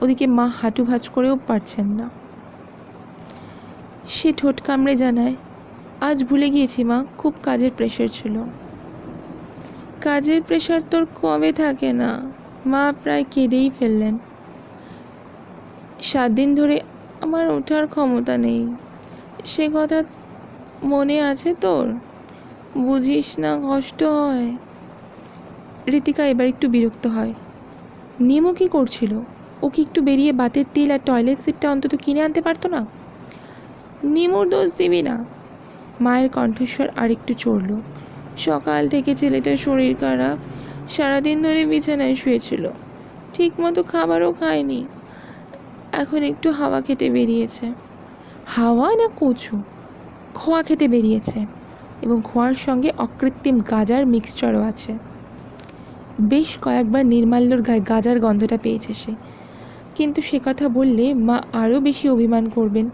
ওদিকে মা হাঁটু ভাঁজ করেও পারছেন না। সে ঠোঁট কামড়ে জানায়, আজ ভুলে গিয়েছি মা, খুব কাজের প্রেশার ছিল। কাজের প্রেশার তোর কবে থাকে না? মা প্রায় কেঁদেই ফেললেন। 7 দিন ধরে আমার ওঠার ক্ষমতা নেই, সে কথা মনে আছে তোর? বুঝিস না, কষ্ট হয়। ঋতিকা এবার একটু বিরক্ত হয়। নিমু কি করছিল? ও কি একটু বেরিয়ে বাতের তেল আর টয়লেট সিটটা অন্তত কিনে আনতে পারতো না? নিমুর দোষ দিবি না। মায়ের কণ্ঠস্বর আরেকটু চড়ল। সকাল থেকে ছেলেটার শরীর খারাপ, সারাদিন ধরে বিছানায় শুয়েছিল, ঠিক মতো খাবারও খায়নি। এখন একটু হাওয়া খেতে বেরিয়েছে। হাওয়া না কচু? খোয়া খেতে বেরিয়েছে, এবং খোয়ার সঙ্গে অকৃত্রিম গাজার মিক্সচারও আছে। বেশ কয়েকবার নির্মাল্যর গায়ে গাজার গন্ধটা পেয়েছে সে, কিন্তু সে কথা বললে মা আরও বেশি অভিমান করবেন।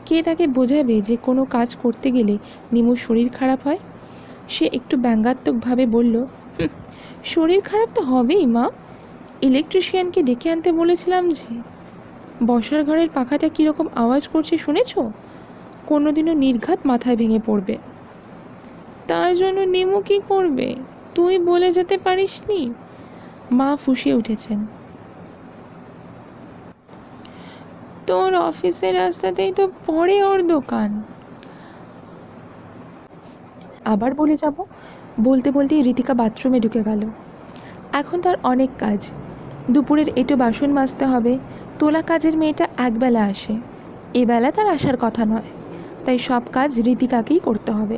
কে তাকে বোঝাবে যে কোনো কাজ করতে গেলে নিমুর শরীর খারাপ হয়? সে একটু ব্যঙ্গাত্মকভাবে বলল, শরীর খারাপ তো হবেই মা, ইলেকট্রিশিয়ানকে ডেকে আনতে বলেছিলাম যে। বসার ঘরের পাখাটা কীরকম আওয়াজ করছে শুনেছ? কোনোদিনও নির্ঘাত মাথায় ভেঙে পড়বে। তার জন্য নিমু কী করবে? তুই বলে যেতে পারিসনি? মা ফুঁসে উঠেছেন। তোর অফিসের রাস্তাতেই তো পড়ে ওর দোকান। আবার বলে যাব? বলতে বলতেই ঋতিকা বাথরুমে ঢুকে গেল। এখন তার অনেক কাজ। দুপুরের এঁটো বাসন মাজতে হবে। তোলা কাজের মেয়েটা একবেলা আসে, এবেলা তার আসার কথা নয়, তাই সব কাজ ঋতিকাকেই করতে হবে।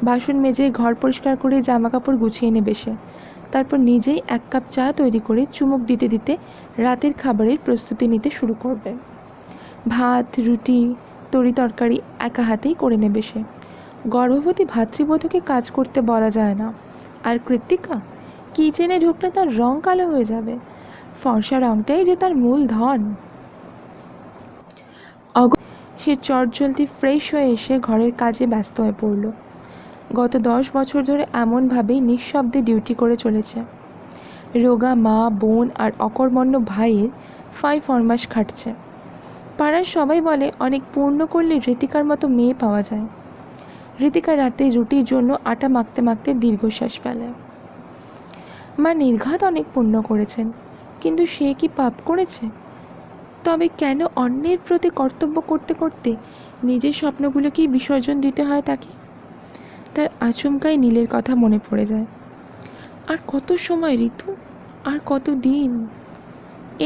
বাসন মেজে ঘর পরিষ্কার করে জামা কাপড় গুছিয়ে নেবে সে। তারপর নিজেই 1 কাপ চা তৈরি করে চুমুক দিতে দিতে রাতের খাবারের প্রস্তুতি নিতে শুরু করবে। ভাত, রুটি, তরি তরকারি একা হাতেই করে নেবে সে। গর্ভবতী ভাতৃবধূকে কাজ করতে বলা যায় না। আর কৃত্তিকা কিচেনে ঢুকলে তার রং কালো হয়ে যাবে। ফর্সা রংটাই যে তার মূল ধন। সে চটজলদি ফ্রেশ হয়ে এসে ঘরের কাজে ব্যস্ত হয়ে পড়ল। গত 10 বছর ধরে এমনভাবেই নিঃশব্দে ডিউটি করে চলেছে। রোগা মা, বোন আর অকর্মণ্য ভাইয়ের 5 ফরমাস খাটছে। পাড়ার সবাই বলে অনেক পূর্ণ করলে ঋতিকার মতো মেয়ে পাওয়া যায়। ঋতিকা রাতে রুটির জন্য আটা মাখতে মাখতে দীর্ঘশ্বাস ফেলে। মা নির্ঘাত অনেক পুণ্য করেছেন, কিন্তু সে কি পাপ করেছে? তবে কেন অন্যের প্রতি কর্তব্য করতে করতে নিজের স্বপ্নগুলোকেই বিসর্জন দিতে হয় তাকে? তার আচমকাই নীলের কথা মনে পড়ে যায়। আর কত সময় ঋতু, আর কত দিন,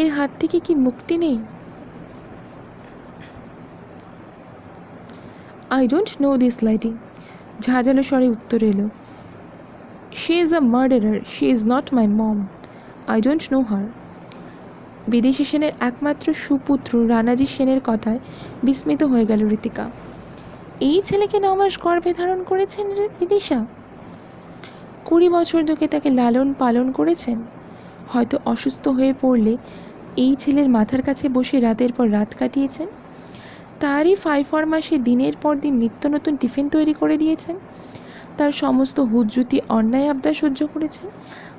এর হাত থেকে কি মুক্তি নেই? I don't know this lady, ঝাঁঝালো স্বরে উত্তর এলো। She is a murderer, she is not my mom, I don't know her. বিদেশি সেনের একমাত্র সুপুত্র রানাজি সেনের কথায় বিস্মিত হয়ে গেল ঋতিকা। এই ছেলেকে 9 মাস গর্ভে ধারণ করেছেন বিদিশা? 20 বছর ধরে তাকে লালন পালন করেছেন। হয়তো অসুস্থ হয়ে পড়লে এই ছেলের মাথার কাছে বসে রাতের পর রাত কাটিয়েছেন। তারই 5 ফরমাসে দিনের পর দিন নিত্য নতুন টিফিন তৈরি করে দিয়েছেন। তার সমস্ত হুজ্জুতি অন্যায় আবদার সহ্য করেছেন।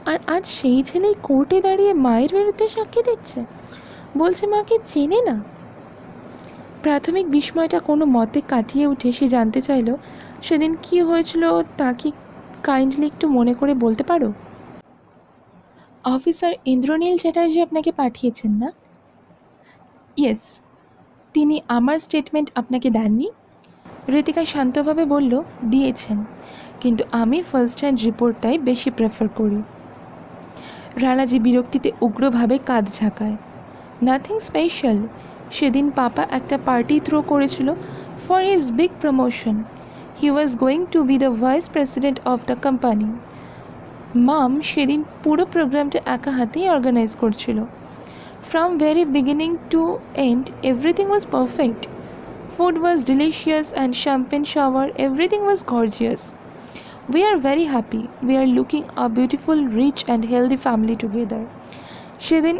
আর আজ সেই ছেলেই কোর্টে দাঁড়িয়ে মায়ের বিরুদ্ধে সাক্ষী দিচ্ছে, বলছে মাকে চেনে না। প্রাথমিক বিস্ময়টা কোনো মতে কাটিয়ে উঠে সে জানতে চাইল, সেদিন কি হয়েছিল তা কি কাইন্ডলি একটু মনে করে বলতে পারো? অফিসার ইন্দ্রনীল চ্যাটার্জি আপনাকে পাঠিয়েছেন না? ইয়েস। তিনি আমার স্টেটমেন্ট আপনাকে দেননি? ঋতিকা শান্তভাবে বলল, দিয়েছেন, কিন্তু আমি ফার্স্ট হ্যান্ড রিপোর্টটাই বেশি প্রেফার করি। রানাজি বিরক্তিতে উগ্রভাবে কাঁধ ঝাঁকায়। Nothing special. সেদিন পাপা একটা পার্টি থ্রো করেছিল for his big promotion. He was going to be the vice president of the company. Mom সেদিন পুরো প্রোগ্রামটা একা হাতেই অর্গানাইজ করছিল। From very beginning to end everything was perfect. Food was delicious and champagne shower, everything was gorgeous. We are very happy. We are looking a beautiful, rich and healthy family together. সেদিন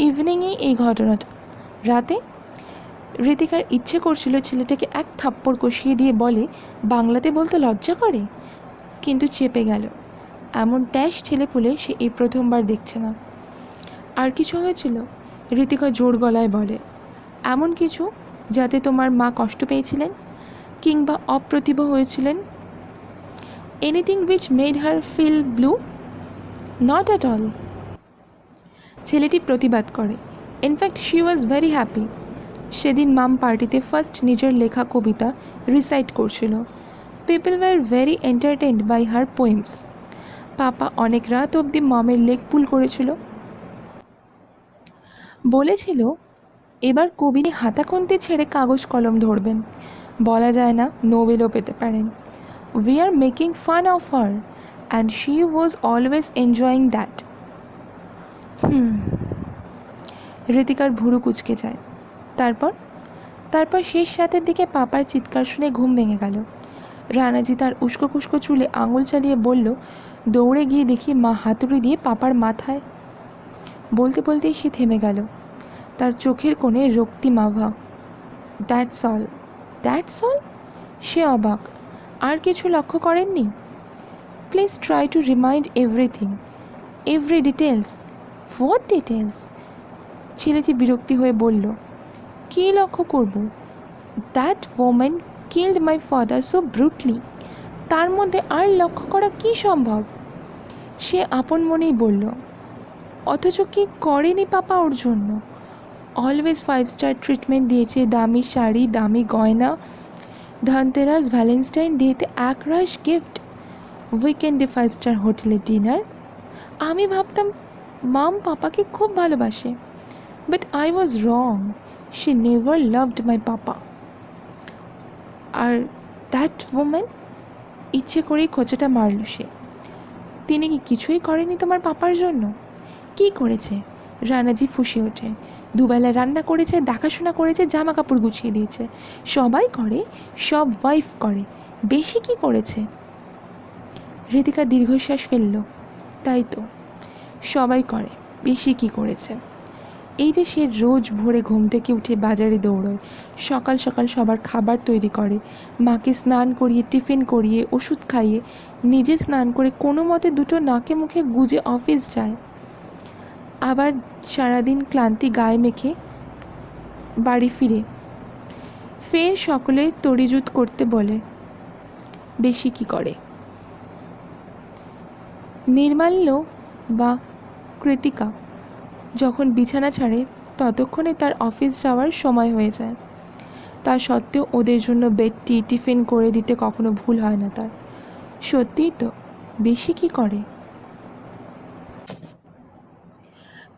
ইভিনিংয়ে এই ঘটনাটা। রাতে ঋতিকার ইচ্ছে করছিল ছেলেটাকে এক থাপ্পড় কষিয়ে দিয়ে বলে, বাংলাতে বলতে লজ্জা করে, কিন্তু চেপে গেল। এমন ট্যাশ ছেলেপুলে সে এই প্রথমবার দেখছে না। আর কিছু হয়েছিল? ঋতিকা জোর গলায় বলে, এমন কিছু যাতে তোমার মা কষ্ট পেয়েছিলেন কিংবা অপ্রতিভ হয়েছিলেন? Anything which made her feel blue? Not at all. ছেলেটি প্রতিবাদ করে, in fact she was very happy. সেদিন মাম পার্টিতে ফার্স্ট নিজের লেখা কবিতা রিসাইট করছিল। People were very entertained by her poems. Papa অনেক রাত অবধি মামের লেগ পুল করেছিল। বলেছিল এবার কবিনী হাতাখন্তি ছেড়ে কাগজ কলম ধরবেন, বলা যায় না নোবেলও পেতে পারেন। We are making fun of her and she was always enjoying that. ঋতিকার ভুরু কুচকে যায়। তারপর শেষ রাতের দিকে পাপার চিৎকার শুনে ঘুম ভেঙে গেল। রানাজি তার উস্কো খুস্কো চুলে আঙুল চালিয়ে বলল, দৌড়ে গিয়ে দেখি মা হাতুড়ি দিয়ে পাপার মাথায়। বলতে বলতেই সে থেমে গেল। তার চোখের কোণে রক্তিমাভা। That's all? That's all? সে অবাক। আর কিছু লক্ষ্য করেননি? Please try to remind everything, every details. What details? ছেলেটি বিরক্তি হয়ে বলল, কী লক্ষ্য করব? That woman killed my father so brutally. তার মধ্যে আর লক্ষ্য করা কি সম্ভব? সে আপন মনেই বলল, অথচ কি করেনি পাপা ওর জন্য? অলওয়েজ 5 স্টার ট্রিটমেন্ট দিয়েছে, দামি শাড়ি, দামি গয়না, ধনতেরাস, ভ্যালেন্টাইন ডেতে একরাশ গিফট, উইকেন্ডে 5 স্টার হোটেলে ডিনার। আমি ভাবতাম মাম পাপাকে খুব ভালোবাসে, but I was wrong. She never loved my papa. আর দ্যাট ওম্যান? ইচ্ছে করেই খোঁচাটা মারল সে। তিনি কি কিছুই করেনি তোমার পাপার জন্য? কি করেছে? রানাজি ফুঁসে ওঠে। দুবেলা রান্না করেছে, দেখাশোনা করেছে, জামা কাপড় গুছিয়ে দিয়েছে। সবাই করে, সব ওয়াইফ করে, বেশি কি করেছে? ঋতিকা দীর্ঘশ্বাস ফেলল। তাই তো, সবাই করে, বেশি কি করেছে? এই যে সে রোজ ভোরে ঘুম থেকে উঠে বাজারে দৌড়য়, সকাল সকাল সবার খাবার তৈরি করে, মাকে স্নান করিয়ে, টিফিন করিয়ে, ওষুধ খাইয়ে, নিজে স্নান করে কোনো মতে দুটো নাকে মুখে গুজে অফিস যায়, আবার সারাদিন ক্লান্তি গায়ে মেখে বাড়ি ফিরে ফের সকলে তড়িজুত করতে বলে, বেশি কি করে। নির্মাল্য বা কৃতিকা যখন বিছানা ছাড়ে ততক্ষণে তার অফিস যাওয়ার সময় হয়ে যায়। তা সত্ত্বেও ওদের জন্য বেডটি টিফিন করে দিতে কখনো ভুল হয় না তার। সত্যিই তো, বেশি কি করে।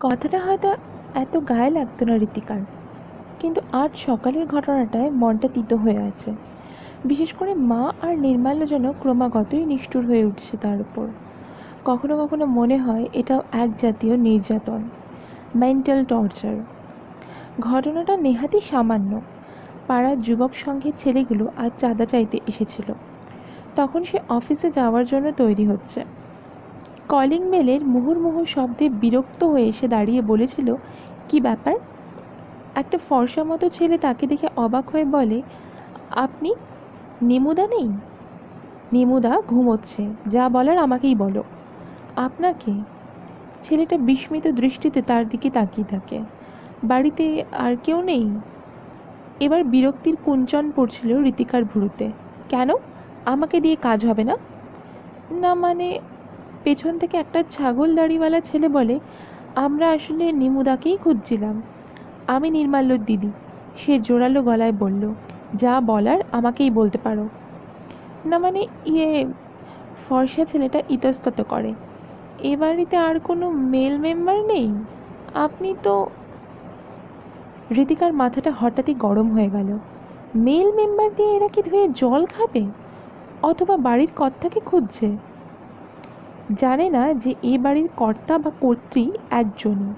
কথাটা হয়তো এত গায়ে লাগতো না ঋতিকার, কিন্তু আজ সকালের ঘটনাটায় মনটা তিতো হয়ে আছে। বিশেষ করে মা আর নির্মাল্য যেন ক্রমাগতই নিষ্ঠুর হয়ে উঠছে তার উপর। কখনো কখনো মনে হয় এটাও এক জাতীয় নির্যাতন, মেন্টাল টর্চার। ঘটনাটা নেহাতই সামান্য। পাড়ার যুবক সংঘের ছেলেগুলো আজ চাঁদা চাইতে এসেছিল। তখন সে অফিসে যাওয়ার জন্য তৈরি হচ্ছে। কলিং বেলের মুহুর্মুহু শব্দে বিরক্ত হয়ে এসে দাঁড়িয়ে বলেছিল, কি ব্যাপার? একটা ফর্সা মতো ছেলে তাকে দেখে অবাক হয়ে বলে, আপনি? নিমুদা নেই? নিমুদা ঘুমোচ্ছে, যা বলার আমাকেই বলো। আপনাকে? ছেলেটা বিস্মিত দৃষ্টিতে তার দিকে তাকিয়ে থাকে। বাড়িতে আর কেউ নেই? এবার বিরক্তির কুঞ্চন পড়ছিল ঋতিকার ভুরুতে। কেন? আমাকে দিয়ে কাজ হবে না? না মানে, পেছন থেকে একটা ছাগল দাড়িওয়ালা ছেলে বলে, আমরা আসলে নিমুদাকেই খুঁজছিলাম। আমি নির্মাল্যর দিদি। সে জোরালো গলায় বলল, যা বলার আমাকেই বলতে পারো। না মানে ফর্সা ছেলেটা ইতস্তত করে, এ বাড়িতে আর কোনো মেল মেম্বার নেই? আপনি তো। ঋতিকার মাথাটা হঠাৎই গরম হয়ে গেল। মেল মেম্বার দিয়ে এরা কি ধুয়ে জল খাবে? অথবা বাড়ির কর্তাকে খুঁজছে? জানে না যে এ বাড়ির কর্তা বা কর্ত্রী একজনই।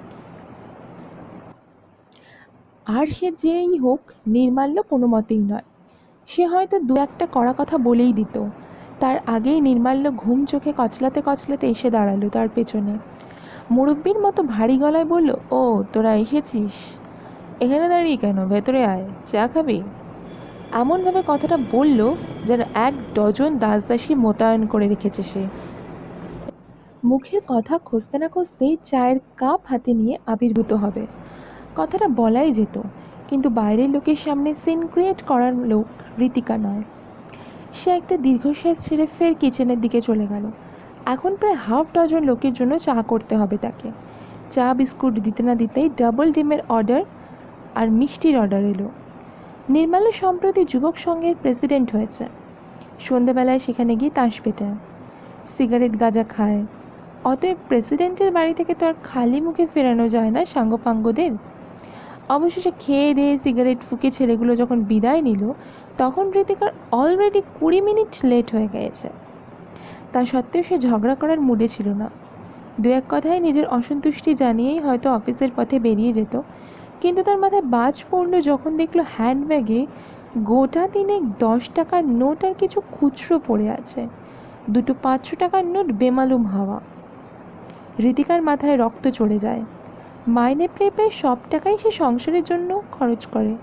আর সে যেই হোক, নির্মাল্য কোনো মতেই নয়। সে হয়তো দু একটা কড়া কথা বলেই দিত। তার আগেই নির্মাল্য ঘুম চোখে কচলাতে কচলাতে এসে দাঁড়ালো তার পেছনে। মুরব্বির মতো ভারী গলায় বলল, ও তোরা এসেছিস? এখানে দাঁড়িয়ে কেন? ভেতরে আয়, চা খাবি? এমনভাবে কথাটা বলল যেন 1 ডজন দাসদাসী মোতায়েন করে রেখেছে সে। মুখের কথা খসতে না খসতেই চায়ের কাপ হাতে নিয়ে আবির্ভূত হবে। কথাটা বলাই যেত, কিন্তু বাইরের লোকের সামনে সিন ক্রিয়েট করার লোক ঋতিকা নয়। সে একটা দীর্ঘশ্বাস ছেড়ে ফের কিচেনের দিকে চলে গেল। এখন প্রায় 1/2 ডজন লোকের জন্য চা করতে হবে তাকে। চা বিস্কুট দিতে না দিতেই ডাবল ডিমের অর্ডার আর মিষ্টির অর্ডার এলো। নির্মাল্য সম্প্রতি যুবক সংঘের প্রেসিডেন্ট হয়েছে। সন্ধ্যাবেলায় সেখানে গিয়ে তাস পেটায়, সিগারেট গাঁজা খায়। অতএব প্রেসিডেন্টের বাড়ি থেকে তো আর খালি মুখে ফেরানো যায় না সাঙ্গপাঙ্গদের। অবশেষে খেয়ে দিয়ে সিগারেট ফুঁকে ছেলেগুলো যখন বিদায় নিল, তখন ঋতিকার অলরেডি 20 মিনিট লেট হয়ে গিয়েছে। তা সত্ত্বেও সে ঝগড়া করার মুডে ছিল না। দু এক কথায় নিজের অসন্তুষ্টি জানিয়েই হয়তো অফিসের পথে বেরিয়ে যেত, কিন্তু তার মাথায় বাজ পড়ল যখন দেখলো হ্যান্ডব্যাগে গোটা 3 10 টাকার নোট আর কিছু খুচরো পড়ে আছে। 2 500 টাকার নোট বেমালুম হাওয়া। ঋতিকার মাথায় রক্ত চড়ে যায়। মাইনে পেয়ে প্রায় সব টাকাই সে সংসারের জন্য খরচ করে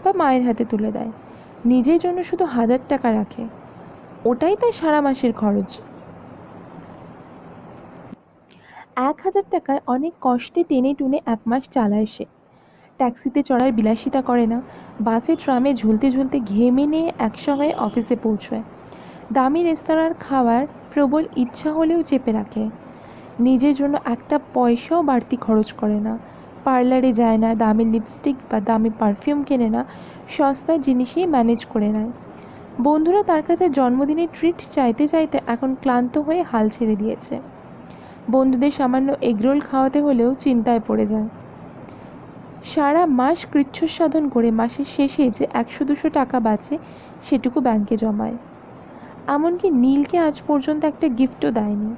বা মায়ের হাতে তুলে দেয়। নিজের জন্য শুধু 1000 টাকা রাখে, ওটাই তার সারা মাসের খরচ। 1000 টাকায় অনেক কষ্টে টেনে টুনে 1 মাস চালায় সে। ট্যাক্সিতে চড়ার বিলাসিতা করে না, বাসে ট্রামে ঝুলতে ঝুলতে ঘেমে নিয়ে একসময় অফিসে পৌঁছয়। দামি রেস্তোরাঁর খাওয়ার প্রবল ইচ্ছা হলেও চেপে রাখে। নিজের জন্য একটা পয়সাও বাড়তি খরচ করে না। পার্লারে যায় না, দামি লিপস্টিক বা দামি পারফিউম কেনে না, সস্তার জিনিসেই ম্যানেজ করে নেয়। বন্ধুরা তার কাছে জন্মদিনের ট্রিট চাইতে চাইতে এখন ক্লান্ত হয়ে হাল ছেড়ে দিয়েছে। বন্ধুদের সামান্য এগরোল খাওয়াতে হলেও চিন্তায় পড়ে যায়। সারা মাস কৃচ্ছসাধন করে মাসের শেষে যে 100-200 টাকা বাঁচে সেটুকু ব্যাংকে জমায়। এমনকি নীলকে আজ পর্যন্ত একটা গিফটও দেয়নি।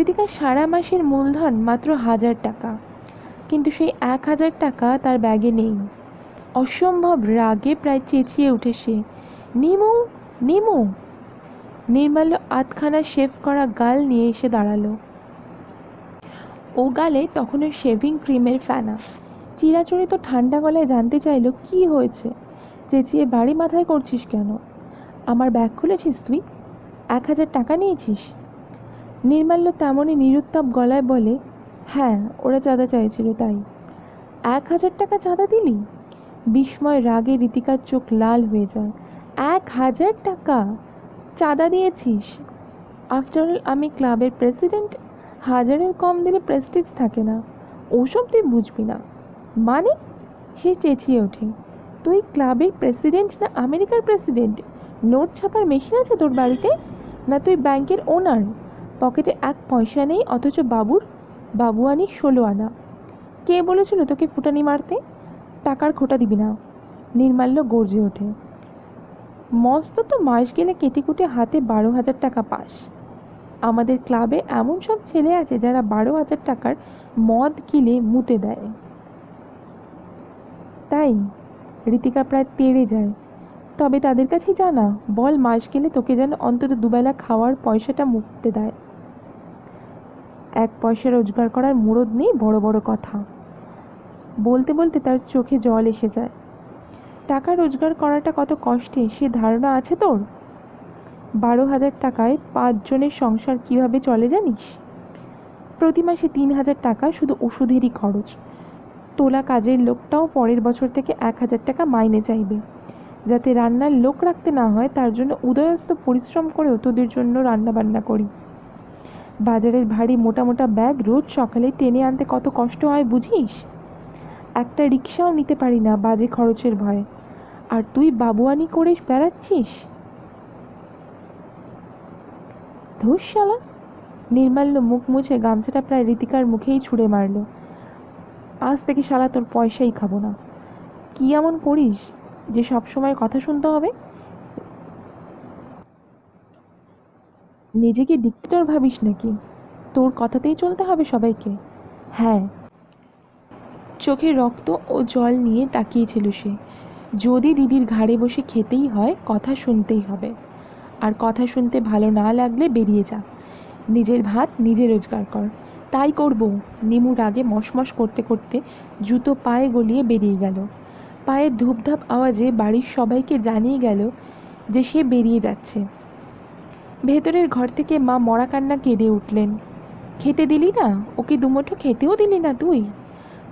ঋতিকা সারা মাসের মূলধন মাত্র 1000 টাকা, কিন্তু সেই 1000 টাকা তার ব্যাগে নেই। অসম্ভব রাগে প্রায় চেঁচিয়ে উঠে সে, নিমু নিমু। নির্মাল্য আধখানা শেভ করা গাল নিয়ে এসে দাঁড়ালো। ও গালে তখনও শেভিং ক্রিমের ফেনা। চিরাচরিত ঠান্ডা গলায় জানতে চাইল, কি হয়েছে? চেঁচিয়ে বাড়ি মাথায় করছিস কেন? আমার ব্যাগ খুলেছিস তুই? 1000 টাকা নিয়েছিস? নির্মাল্য তেমনই নিরুত্তাপ গলায় বলে, হ্যাঁ, ওরা চাঁদা চাইছিল তাই। 1000 টাকা চাঁদা দিলি? বিস্ময় রাগে ঋতিকার চোখ লাল হয়ে যায়। 1,000 টাকা চাঁদা দিয়েছিস? আফটার অল আমি ক্লাবের প্রেসিডেন্ট, হাজারের কম দিলে প্রেস্টিজ থাকে না। ওসব তুই বুঝবি না। মানে? সে চেঁচিয়ে ওঠে। তুই ক্লাবের প্রেসিডেন্ট না আমেরিকার প্রেসিডেন্ট? নোট ছাপার মেশিন আছে তোর বাড়িতে? না তুই ব্যাংকের ওনার? পকেটে 1 পয়সা নেই, অথচ বাবুয়ানি 16 আনা। কে বলেছিল তোকে ফুটানি মারতে? টাকার খোটা দিবি না। নির্মাল্য গর্জে ওঠে। মস্ত তো মাস গেলে কেটেকুটে হাতে 12,000 টাকা পাস। আমাদের ক্লাবে এমন সব ছেলে আছে যারা 12,000 টাকার মদ কিনে মুতে দেয়। তাই ঋতিকা প্রায় তেড়ে যায়। তবে তাদের কাছেই জানা, বল মাস গেলে তোকে যেন অন্তত দুবেলা খাওয়ার পয়সাটা মুখতে দেয়। 1 পয়সা রোজগার করার মুরদ নেই বড় বড় কথা। বলতে বলতে তার চোখে জল এসে যায়। টাকা রোজগার করাটা কত কষ্টে সে ধারণা আছে তোর? 12,000 টাকায় 5 জনের সংসার কিভাবে চলে জানিস? প্রতি মাসে 3,000 টাকা শুধু ওষুধেরই খরচ। তোলা কাজের লোকটাও পরের বছর থেকে 1,000 টাকা মাইনে চাইবে। যাতে রান্নার লোক রাখতে না হয় তার জন্য উদয়স্ত পরিশ্রম করেও তোদের জন্য রান্না বান্না করি। বাজারের ভারী মোটা মোটা ব্যাগ রোজ সকালে টেনে আনতে কত কষ্ট হয় বুঝিস? একটা রিক্সাও নিতে পারি না বাজে খরচের ভয়ে। আর তুই বাবুয়ানি করে বেড়াচ্ছিস? ধুস শালা! নির্মাল্য মুখ মুছে গামছাটা প্রায় ঋতিকার মুখেই ছুঁড়ে মারল। আজ থেকে শালা তোর পয়সাই খাবো না। কি এমন করিস যে সব সময় কথা শুনতে হবে? নিজেকে ডিক্টেটর ভাবিস নাকি? তোর কথাতেই চলতে হবে সবাইকে? হ্যাঁ। চোখে রক্ত ও জল নিয়ে তাকিয়েছিল সে। যদি দিদির ঘাড়ে বসে খেতেই হয়, কথা শুনতেই হবে। আর কথা শুনতে ভালো না লাগলে বেরিয়ে যা। নিজের ভাত নিজে রোজগার কর। তাই করব। নিমু রাগে মশমশ করতে করতে জুতো পায়ে গলিয়ে বেরিয়ে গেল। পায়ের ধূপধাপ আওয়াজে বাড়ির সবাইকে জানিয়ে গেল যে সে বেরিয়ে যাচ্ছে। ভেতরের ঘর থেকে মা মরা কান্না কেঁদে উঠলেন। খেতে দিলি না ওকে? দুমুঠো খেতেও দিলি না তুই?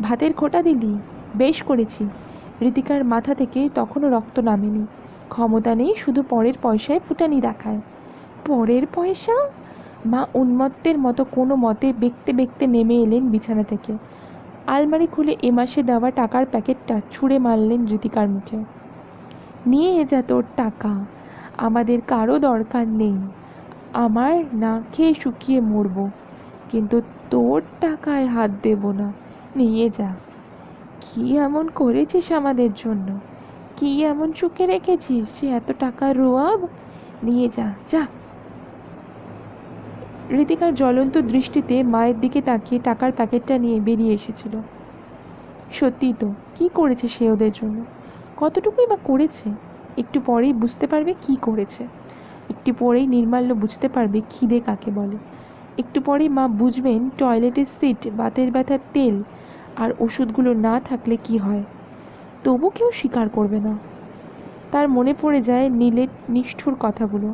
ভাতের খোঁটা দিলি? বেশ করেছি। ঋতিকার মাথা থেকে তখনও রক্ত নামেনি। ক্ষমতা নেই, শুধু পরের পয়সায় ফুটানি দেখায়। পরের পয়সা? মা উন্মত্তের মতো কোনো মতে বেঁকতে বেঁকতে নেমে এলেন বিছানা থেকে। আলমারি খুলে এ মাসে দেওয়া টাকার প্যাকেটটা ছুঁড়ে মারলেন ঋতিকার মুখে। নিয়ে যা তোর টাকা, আমাদের কারো দরকার নেই। আমার না খেয়ে শুকিয়ে মরব, কিন্তু তোর টাকায় হাত দেব না। নিয়ে যা। কি এমন করেছিস আমাদের জন্য? কি এমন চুকে রেখেছিস যে এত টাকার রোয়াব? নিয়ে যা, যা। ঋতিকার জ্বলন্ত দৃষ্টিতে মায়ের দিকে তাকিয়ে টাকার প্যাকেটটা নিয়ে বেরিয়ে এসেছিল। সত্যিই তো, কি করেছে সে ওদের জন্য? কতটুকুই বা করেছে? একটু পরেই বুঝতে পারবে কি করেছে। একটু পরেই নির্মাল্য বুঝতে পারবে খিদে কাকে বলে। একটু পরেই মা বুঝবেন টয়লেটের সিট, বাতের ব্যথার তেল আর ওষুধগুলো না থাকলে কি হয়। তবু কেউ স্বীকার করবে না। তার মনে পড়ে যায় নীলের নিষ্ঠুর কথাগুলো।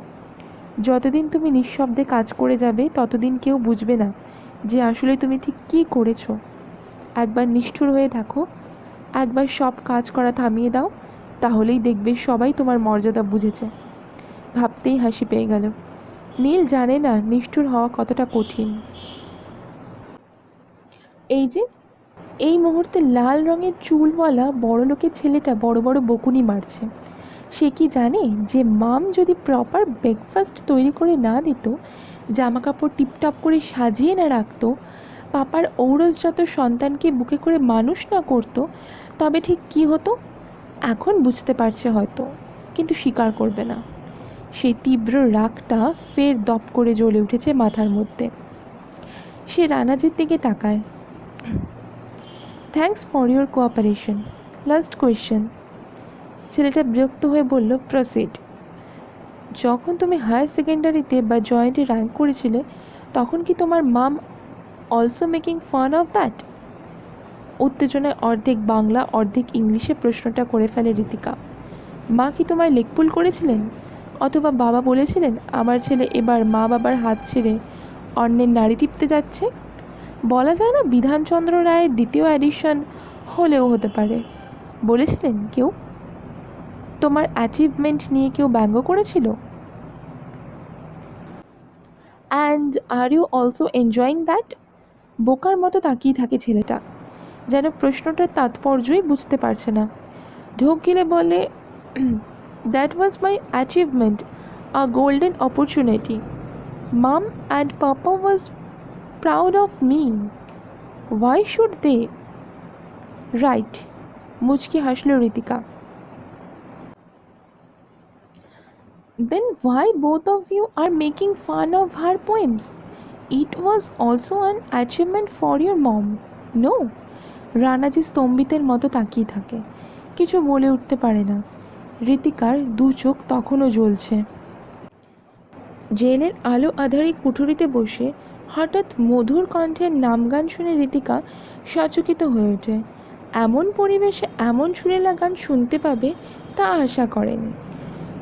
যতদিন তুমি নিঃশব্দে কাজ করে যাবে ততদিন কেউ বুঝবে না যে আসলে তুমি ঠিক কী করেছো। একবার নিষ্ঠুর হয়ে দেখো, একবার সব কাজ করা থামিয়ে দাও, তাহলেই দেখবে সবাই তোমার মর্যাদা বুঝেছে। ভাবতেই হাসি পেয়ে গেল। নীল জানে না নিষ্ঠুর হওয়া কতটা কঠিন। এই যে এই মুহূর্তে লাল রঙের চুলওয়ালা বড়লোকের ছেলেটা বড় বড় বকুনি মারছে। সে কি জানে যে মাম যদি প্রপার ব্রেকফাস্ট তৈরি করে না দিত, জামা কাপড় টিপটপ করে সাজিয়ে না রাখতো, পাপার ঔরসজাত সন্তানকে বুকে করে মানুষ না করতো, তবে ঠিক কী হতো? এখন বুঝতে পারছে হয়তো, কিন্তু স্বীকার করবে না। সেই তীব্র রাগটা ফের দপ করে জ্বলে উঠেছে মাথার মধ্যে। সে রানাজির দিকে তাকায়। Thanks for your cooperation. Last question. ছেলেটা বিরক্ত হয়ে বলল, প্রসিড। যখন তুমি হায়ার সেকেন্ডারিতে বা জয়েন্টে র্যাঙ্ক করেছিলে তখন কি তোমার mom also making fun of that? উত্তেজনায় অর্ধেক বাংলা অর্ধেক ইংলিশে প্রশ্নটা করে ফেলে ঋতিকা। মা কি তোমায় লেকপুল করেছিলেন? অথবা বাবা বলেছিলেন আমার ছেলে এবার মা বাবার হাত ছেড়ে অন্যের নাড়ি টিপতে যাচ্ছে? বলা যায় না বিধানচন্দ্র রায়ের দ্বিতীয় এডিশন হলেও হতে পারে। বলেছিলেন কেউ? তোমার অ্যাচিভমেন্ট নিয়ে কেউ ব্যঙ্গ করেছিল? And are you also enjoying that? বোকার মতো তাকিয়ে থাকে ছেলেটা, যেন প্রশ্নটার তাৎপর্যই বুঝতে পারছে না। ঢোক গিলে বলে, that was my achievement, a golden opportunity. Mum and papa was proud of me. Why should they? Right, মুচকি হাসল Ritika. Then why both of you are making fun of her poems? It was also an achievement for your mom, no? রানাজি স্তম্ভিতের মতো তাকিয়ে থাকে, কিছু বলে উঠতে পারে না। ঋতিকার দু চোখ তখনও জ্বলছে। জেলের আলো আধারী কুঠুরিতে বসে হঠাৎ মধুর কণ্ঠের নামগান শুনে ঋতিকা সচকিত হয়ে ওঠে। এমন পরিবেশে এমন সুরেলা গান শুনতে পাবে তা আশা করেনি।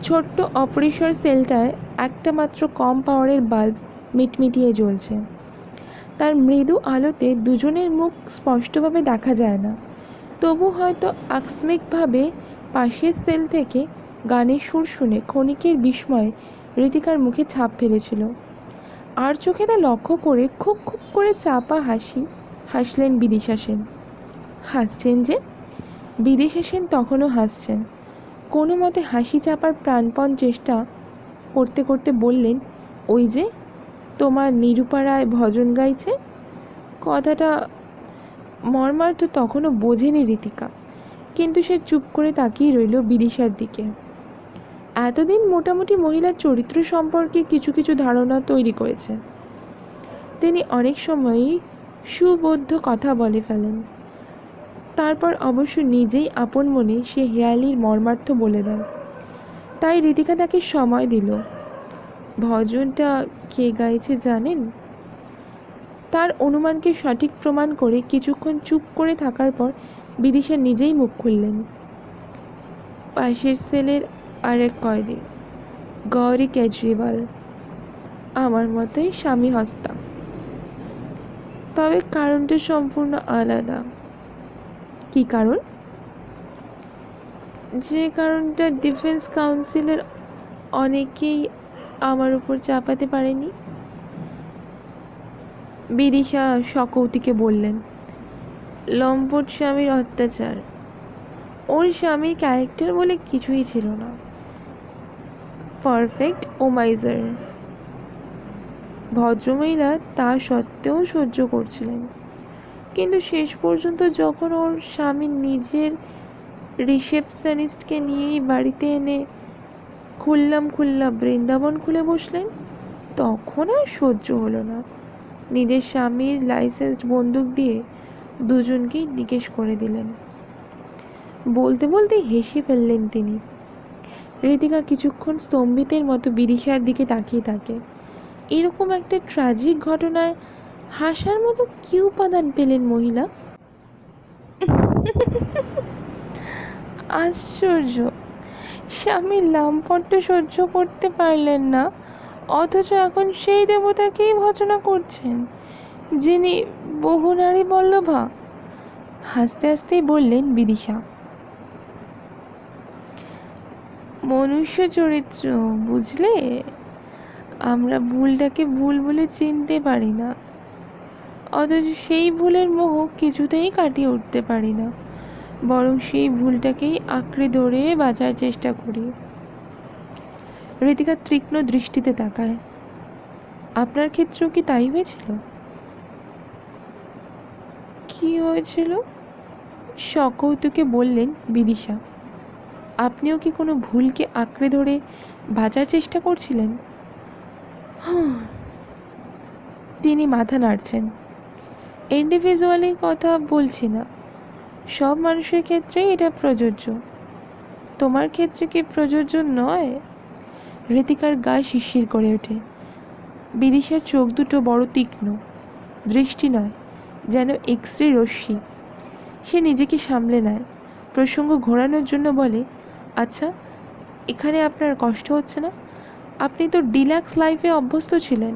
ছোট্ট অপরিসর সেলটায় একটা মাত্র কম পাওয়ারের বাল্ব মিটমিটিয়ে জ্বলছে। তার মৃদু আলোতে দুজনের মুখ স্পষ্টভাবে দেখা যায় না, তবু হয়তো আকস্মিকভাবে পাশের সেল থেকে গানের সুর শুনে ক্ষণিকের বিস্ময়ে ঋতিকার মুখে ছাপ ফেলেছিল। আর চোখে তা লক্ষ্য করে খুব খুব করে চাপা হাসলেন বিদিশা সেন। হাসছেন যে? বিদিশা সেন তখনও হাসছেন। কোনো মতে হাসি চাপার প্রাণপণ চেষ্টা করতে করতে বললেন, ওই যে তোমার নিরূপা রায় ভজন গাইছে। কথাটা মর্মার্থ তখনও বোঝেনি ঋতিকা, কিন্তু সে চুপ করে তাকিয়ে রইল বিদিশার দিকে। এতদিন মোটামুটি মহিলার চরিত্র সম্পর্কে কিছু কিছু ধারণা তৈরি করেছে। তিনি অনেক সময়ই সুবোধ্য কথা বলে ফেলেন, তারপর অবশ্য নিজেই আপন মনে সে হেয়ালির মর্মার্থ বলে দেন। তাই ঋতিকা তাকে সময় দিল। ভজনটা কে গাইছে জানেন? তার অনুমানকে সঠিক প্রমাণ করে কিছুক্ষণ চুপ করে থাকার পর বিদিশা নিজেই মুখ খুললেন। পাশের সেলের আরেক কয়েদি, গৌরী কেজরিওয়াল, আমার মতোই স্বামী হস্তা। তবে কারণটা সম্পূর্ণ আলাদা। কি কারণ? যে কারণটা ডিফেন্স কাউন্সিলের অনেকেই আমার উপর চাপাতে পারেনি। বিদিশা সকৌতিকে বললেন, লম্পট স্বামীর অত্যাচার। ওর স্বামীর ক্যারেক্টার বলে কিছুই ছিল না। পারফেক্ট ওমাইজার। ভদ্রমহিলা তা সত্ত্বেও সহ্য করছিলেন, কিন্তু শেষ পর্যন্ত যখন ওর স্বামী নিজের রিসেপশনিস্টকে নিয়েই বাড়িতে এনে খুল্লা বৃন্দাবন খুলে বসলেন, তখন আর সহ্য হলো না। নিজের স্বামীর লাইসেন্সড বন্দুক দিয়ে দুজনকেই নিকেশ করে দিলেন। বলতে বলতে হেসে ফেললেন তিনি। ঋতিকা কিছুক্ষণ স্তম্ভিতের মতো বিদিশার দিকে তাকিয়ে থাকে। এরকম একটা ট্র্যাজিক ঘটনায় হাসার মতো কি উপাদান পেলেন মহিলা? আশ্চর্য, স্বামীর লাম্পট্য সহ্য করতে পারলেন না, অথচ এখন সেই দেবতাকেই ভজনা করছেন, যিনি বহু নারী বল্লভা। হাসতে হাসতেই বললেন বিদিশা। মনুষ্য চরিত্র, বুঝলে? আমরা ভুলটাকে ভুল বলে চিনতে পারি না, অথচ সেই ভুলের মোহ কিছুতেই কাটিয়ে উঠতে পারি না, বরং সেই ভুলটাকেই আঁকড়ে ধরে বাঁচার চেষ্টা করি। ঋতিকা তীক্ষ্ণ দৃষ্টিতে তাকায়। আপনার ক্ষেত্রেও কি তাই হয়েছিল? কি হয়েছিল? সকৌতুকে বললেন বিদিশা। আপনিও কি কোনো ভুলকে আঁকড়ে ধরে বাঁচার চেষ্টা করছিলেন? তিনি মাথা নাড়ছেন। ইন্ডিভিজুয়ালি কথা বলছি না, সব মানুষের ক্ষেত্রেই এটা প্রযোজ্য। তোমার ক্ষেত্রে কি প্রযোজ্য নয়? ঋতিকার গা শিরশির করে ওঠে। বিদিশার চোখ দুটো বড় তীক্ষ্ণ, দৃষ্টি নয়, যেন এক্স-রে রশ্মি। সে নিজেকে সামলে নেয়, প্রসঙ্গ ঘোরানোর জন্য বলে, আচ্ছা, এখানে আপনার কষ্ট হচ্ছে না? আপনি তো ডিলাক্স লাইফে অভ্যস্ত ছিলেন।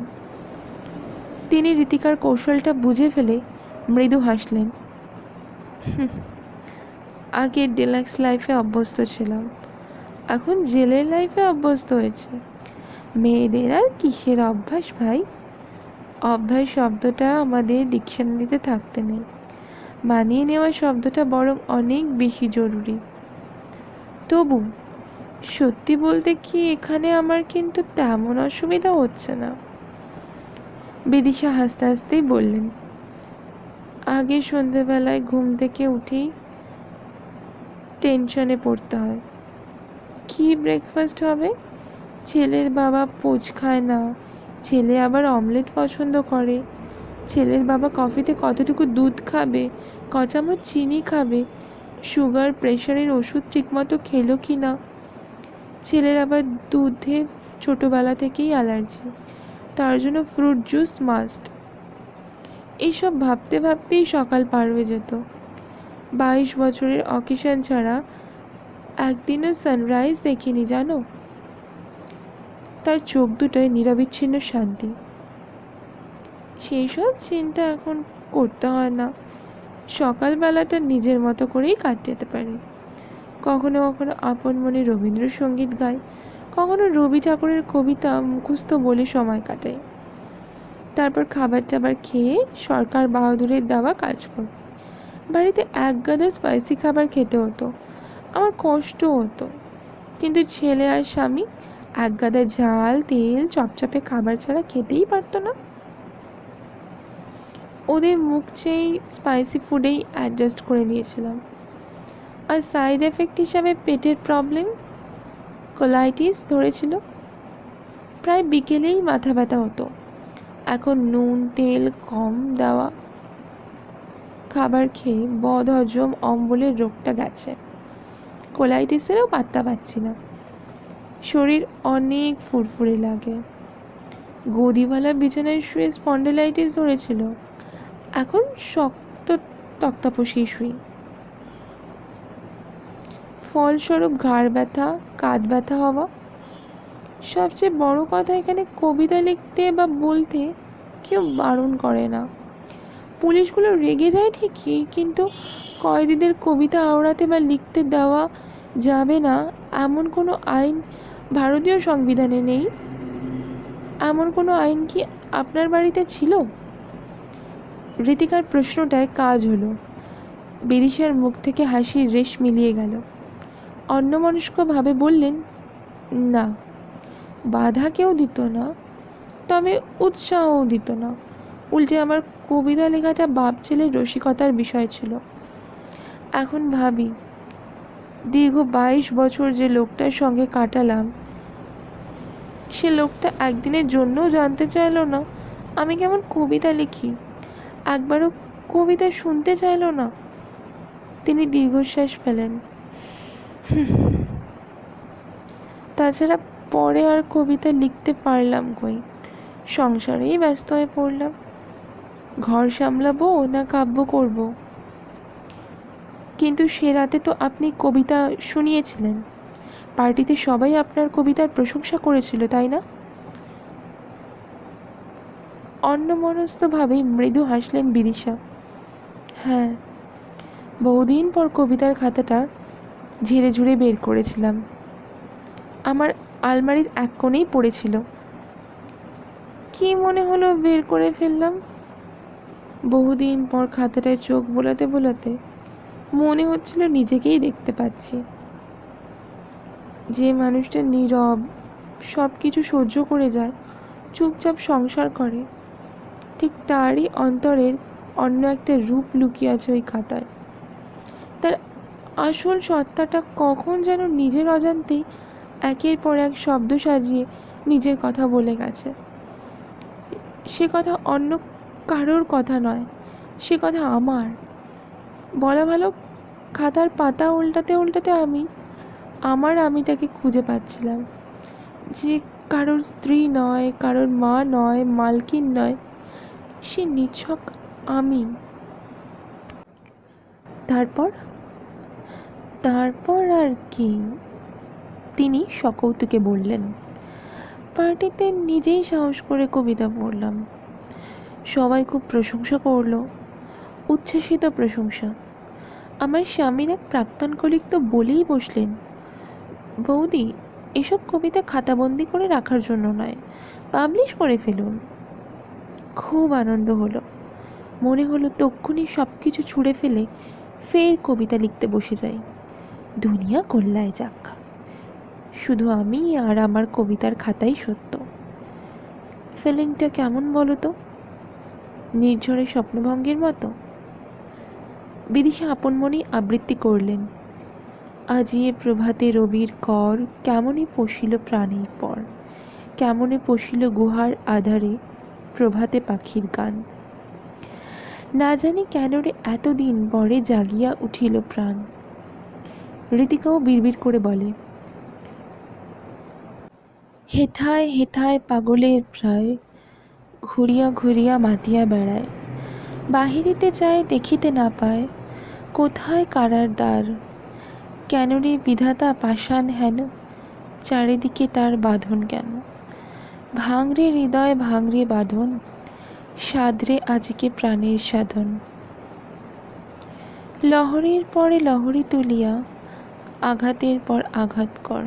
তিনি ঋতিকার কৌশলটা বুঝে ফেলে মৃদু হাসলেন। আগে ডিলাক্স লাইফে অভ্যস্ত ছিলাম, এখন জেলের লাইফে অভ্যস্ত হয়েছে। মেয়েদের আর কিসের অভ্যাস ভাই? অভ্যাস শব্দটা আমাদের ডিকশনারিতে থাকতে নেই, মানিয়ে নেওয়া শব্দটা বরং অনেক বেশি জরুরি। তবু সত্যি বলতে কি এখানে আমার কিন্তু তেমন অসুবিধা হচ্ছে না। বিদিশা হাসতে হাসতেই বললেন, আগে সন্ধেবেলায় ঘুম থেকে উঠেই টেনশনে পড়তে হয়, কি ব্রেকফাস্ট হবে, ছেলের বাবা পোচ খায় না, ছেলে আবার অমলেট পছন্দ করে, ছেলের বাবা কফিতে কতটুকু দুধ খাবে, ক চামচ চিনি খাবে, সুগার প্রেশারের ওষুধ ঠিকমতো খেলো কি না, ছেলের আবার দুধে ছোটোবেলা থেকেই অ্যালার্জি, তার জন্য ফ্রুট জুস মাস্ট। এইসব ভাবতে ভাবতেই সকাল পার হয়ে যেত। 22 বছরের অকেশন ছাড়া একদিনও সানরাইজ দেখিনি জানো। তার চোখ দুটোয় নিরবিচ্ছিন্ন শান্তি। সেই সব চিন্তা এখন করতে হয় না, সকালবেলাটা নিজের মতো করেই কাটাতে পারি। কখনো কখনো আপন মনে রবীন্দ্রসঙ্গীত গাই, কখনো রবি ঠাকুরের কবিতা মুখস্থ বলে সময় কাটাই। তারপর খাবার টাবার খেয়ে সরকার বাহাদুরের দেওয়া কাজ করি। বাড়িতে এক গাদা স্পাইসি খাবার খেতে হতো, আমার কষ্ট হতো, কিন্তু ছেলে আর স্বামী এক গাদা ঝাল তেল চপচপে খাবার ছাড়া খেতেই পারতো না। ওদের মুখ চেয়েই স্পাইসি ফুডেই অ্যাডজাস্ট করে নিয়েছিলাম। আর সাইড এফেক্ট হিসাবে পেটের প্রবলেম, কোলাইটিস ধরেছিল। প্রায় বিকেলেই মাথা ব্যথা হতো। এখন নুন তেল কম দেওয়া খাবার খেয়ে বদহজম অম্বলের রোগটা গেছে, কোলাইটিসেরও পাত্তা পাচ্ছি না। শরীর অনেক ফুরফুরে লাগে। গদিওয়ালা বিছানায় শুয়ে স্পন্ডিলাইটিস ধরেছিল, এখন শক্ত তক্তাপোষেই শুই। ফলস্বরূপ ঘাড় ব্যথা, কাঁধ ব্যথা হওয়া। সবচেয়ে বড় কথা, এখানে কবিতা লিখতে বা বলতে কেউ বারণ করে না। পুলিশগুলো রেগে যায় ঠিকই, কিন্তু কয়েদিদের কবিতা আওড়াতে বা লিখতে দেওয়া যাবে না এমন কোনো আইন ভারতীয় সংবিধানে নেই। এমন কোনো আইন কি আপনার বাড়িতে ছিল? ঋতিকার প্রশ্নটায় কাজ হলো। বিদিশার মুখ থেকে হাসির রেশ মিলিয়ে গেল। অন্যমনস্কভাবে বললেন, না, বাধা কেউ দিত না, তবে উৎসাহও দিত না। উল্টে আমার কবিতা লেখাটা বাপ ছেলের রসিকতার বিষয় ছিল। এখন ভাবি, দীর্ঘ 22 বছর যে লোকটার সঙ্গে কাটালাম, সে লোকটা একদিনের জন্যও জানতে চাইল না আমি কেমন কবিতা লিখি, একবারও কবিতা শুনতে চাইল না। তিনি দীর্ঘশ্বাস ফেলেন। তাছাড়া পরে আর কবিতা লিখতে পারলাম কই, সংসারেই ব্যস্ত হয়ে পড়লাম। ঘর সামলাবো না কাব্য করব। কিন্তু সে রাতে তো আপনি কবিতা শুনিয়েছিলেন, পার্টিতে সবাই আপনার কবিতার প্রশংসা করেছিল, তাই না? অন্যমনস্কভাবেই মৃদু হাসলেন বিদিশা। হ্যাঁ, বহুদিন পর কবিতার খাতাটা ঝেড়ে ঝুড়ে বের করেছিলাম, আমার আলমারির এক কোণেই পড়েছিল। কি মনে হলো বের করে ফেললাম। বহুদিন পর খাতাটায় চোখ বোলাতে বোলাতে মনে হচ্ছিল নিজেকেই দেখতে পাচ্ছি। যে মানুষটা নীরব, সব কিছু সহ্য করে যায়, চুপচাপ সংসার করে, ঠিক তারই অন্তরের অন্য একটা রূপ লুকিয়ে আছে ওই খাতায়। তার আসল সত্তাটা কখন যেন নিজের অজান্তেই একের পর এক শব্দ সাজিয়ে নিজের কথা বলে গেছে। সে কথা অন্য কারোর কথা নয়, সে কথা আমার। বলা ভালো, খাতার পাতা উল্টাতে উল্টাতে আমি আমার আমিটাকে খুঁজে পাচ্ছিলাম, যে কারোর স্ত্রী নয়, কারোর মা নয়, মালকিন নয়, সে নিছক আমি। তারপর তারপর আর কি? তিনি সকৌতুকে বললেন। পার্টিতে নিজেই সাহস করে কবিতা পড়লাম, সবাই খুব প্রশংসা করলো, উচ্ছ্বসিত প্রশংসা। আমার স্বামীর এক প্রাক্তন কলিগ তো বলেই বসলেন, বৌদি, এসব কবিতা খাতাবন্দি করে রাখার জন্য নয়, পাবলিশ করে ফেলুন। খুব আনন্দ হলো। মনে হলো তক্ষুনি সব কিছু ছুঁড়ে ফেলে ফের কবিতা লিখতে বসে যাই। দুনিয়া গোল্লায় যাক, শুধু আমি আর আমার কবিতার খাতাই সত্য। ফিলিংটা কেমন বলো তো? নির্ঝরের স্বপ্নভঙ্গের মতো। বিদিশা আপন মনেই আবৃত্তি করলেন, আজিয়ে প্রভাতে রবির কর, কেমনে পশিল প্রাণের পর, কেমনে পশিল গুহার আধারে প্রভাতে পাখির গান। না জানি কেন রে এতদিন পরে জাগিয়া উঠিল প্রাণ। ঋতিকাও বিড়বিড় করে বলে, হেথায় হেথায় পাগলের প্রায়, ঘুরিয়া ঘুরিয়া মাতিয়া বেড়ায়, বাহিরিতে চায় দেখিতে না পায়, কোথায় কারার দ্বার, কেন রে বিধাতা পাষাণ হেন, চারিদিকে তার বাঁধন কেন, ভাঙরে হৃদয় ভাঙরে বাঁধন, সাধরে আজকে প্রাণের সাধন। লহরীর পরে লহরী তুলিয়া, আঘাতের পর আঘাত কর।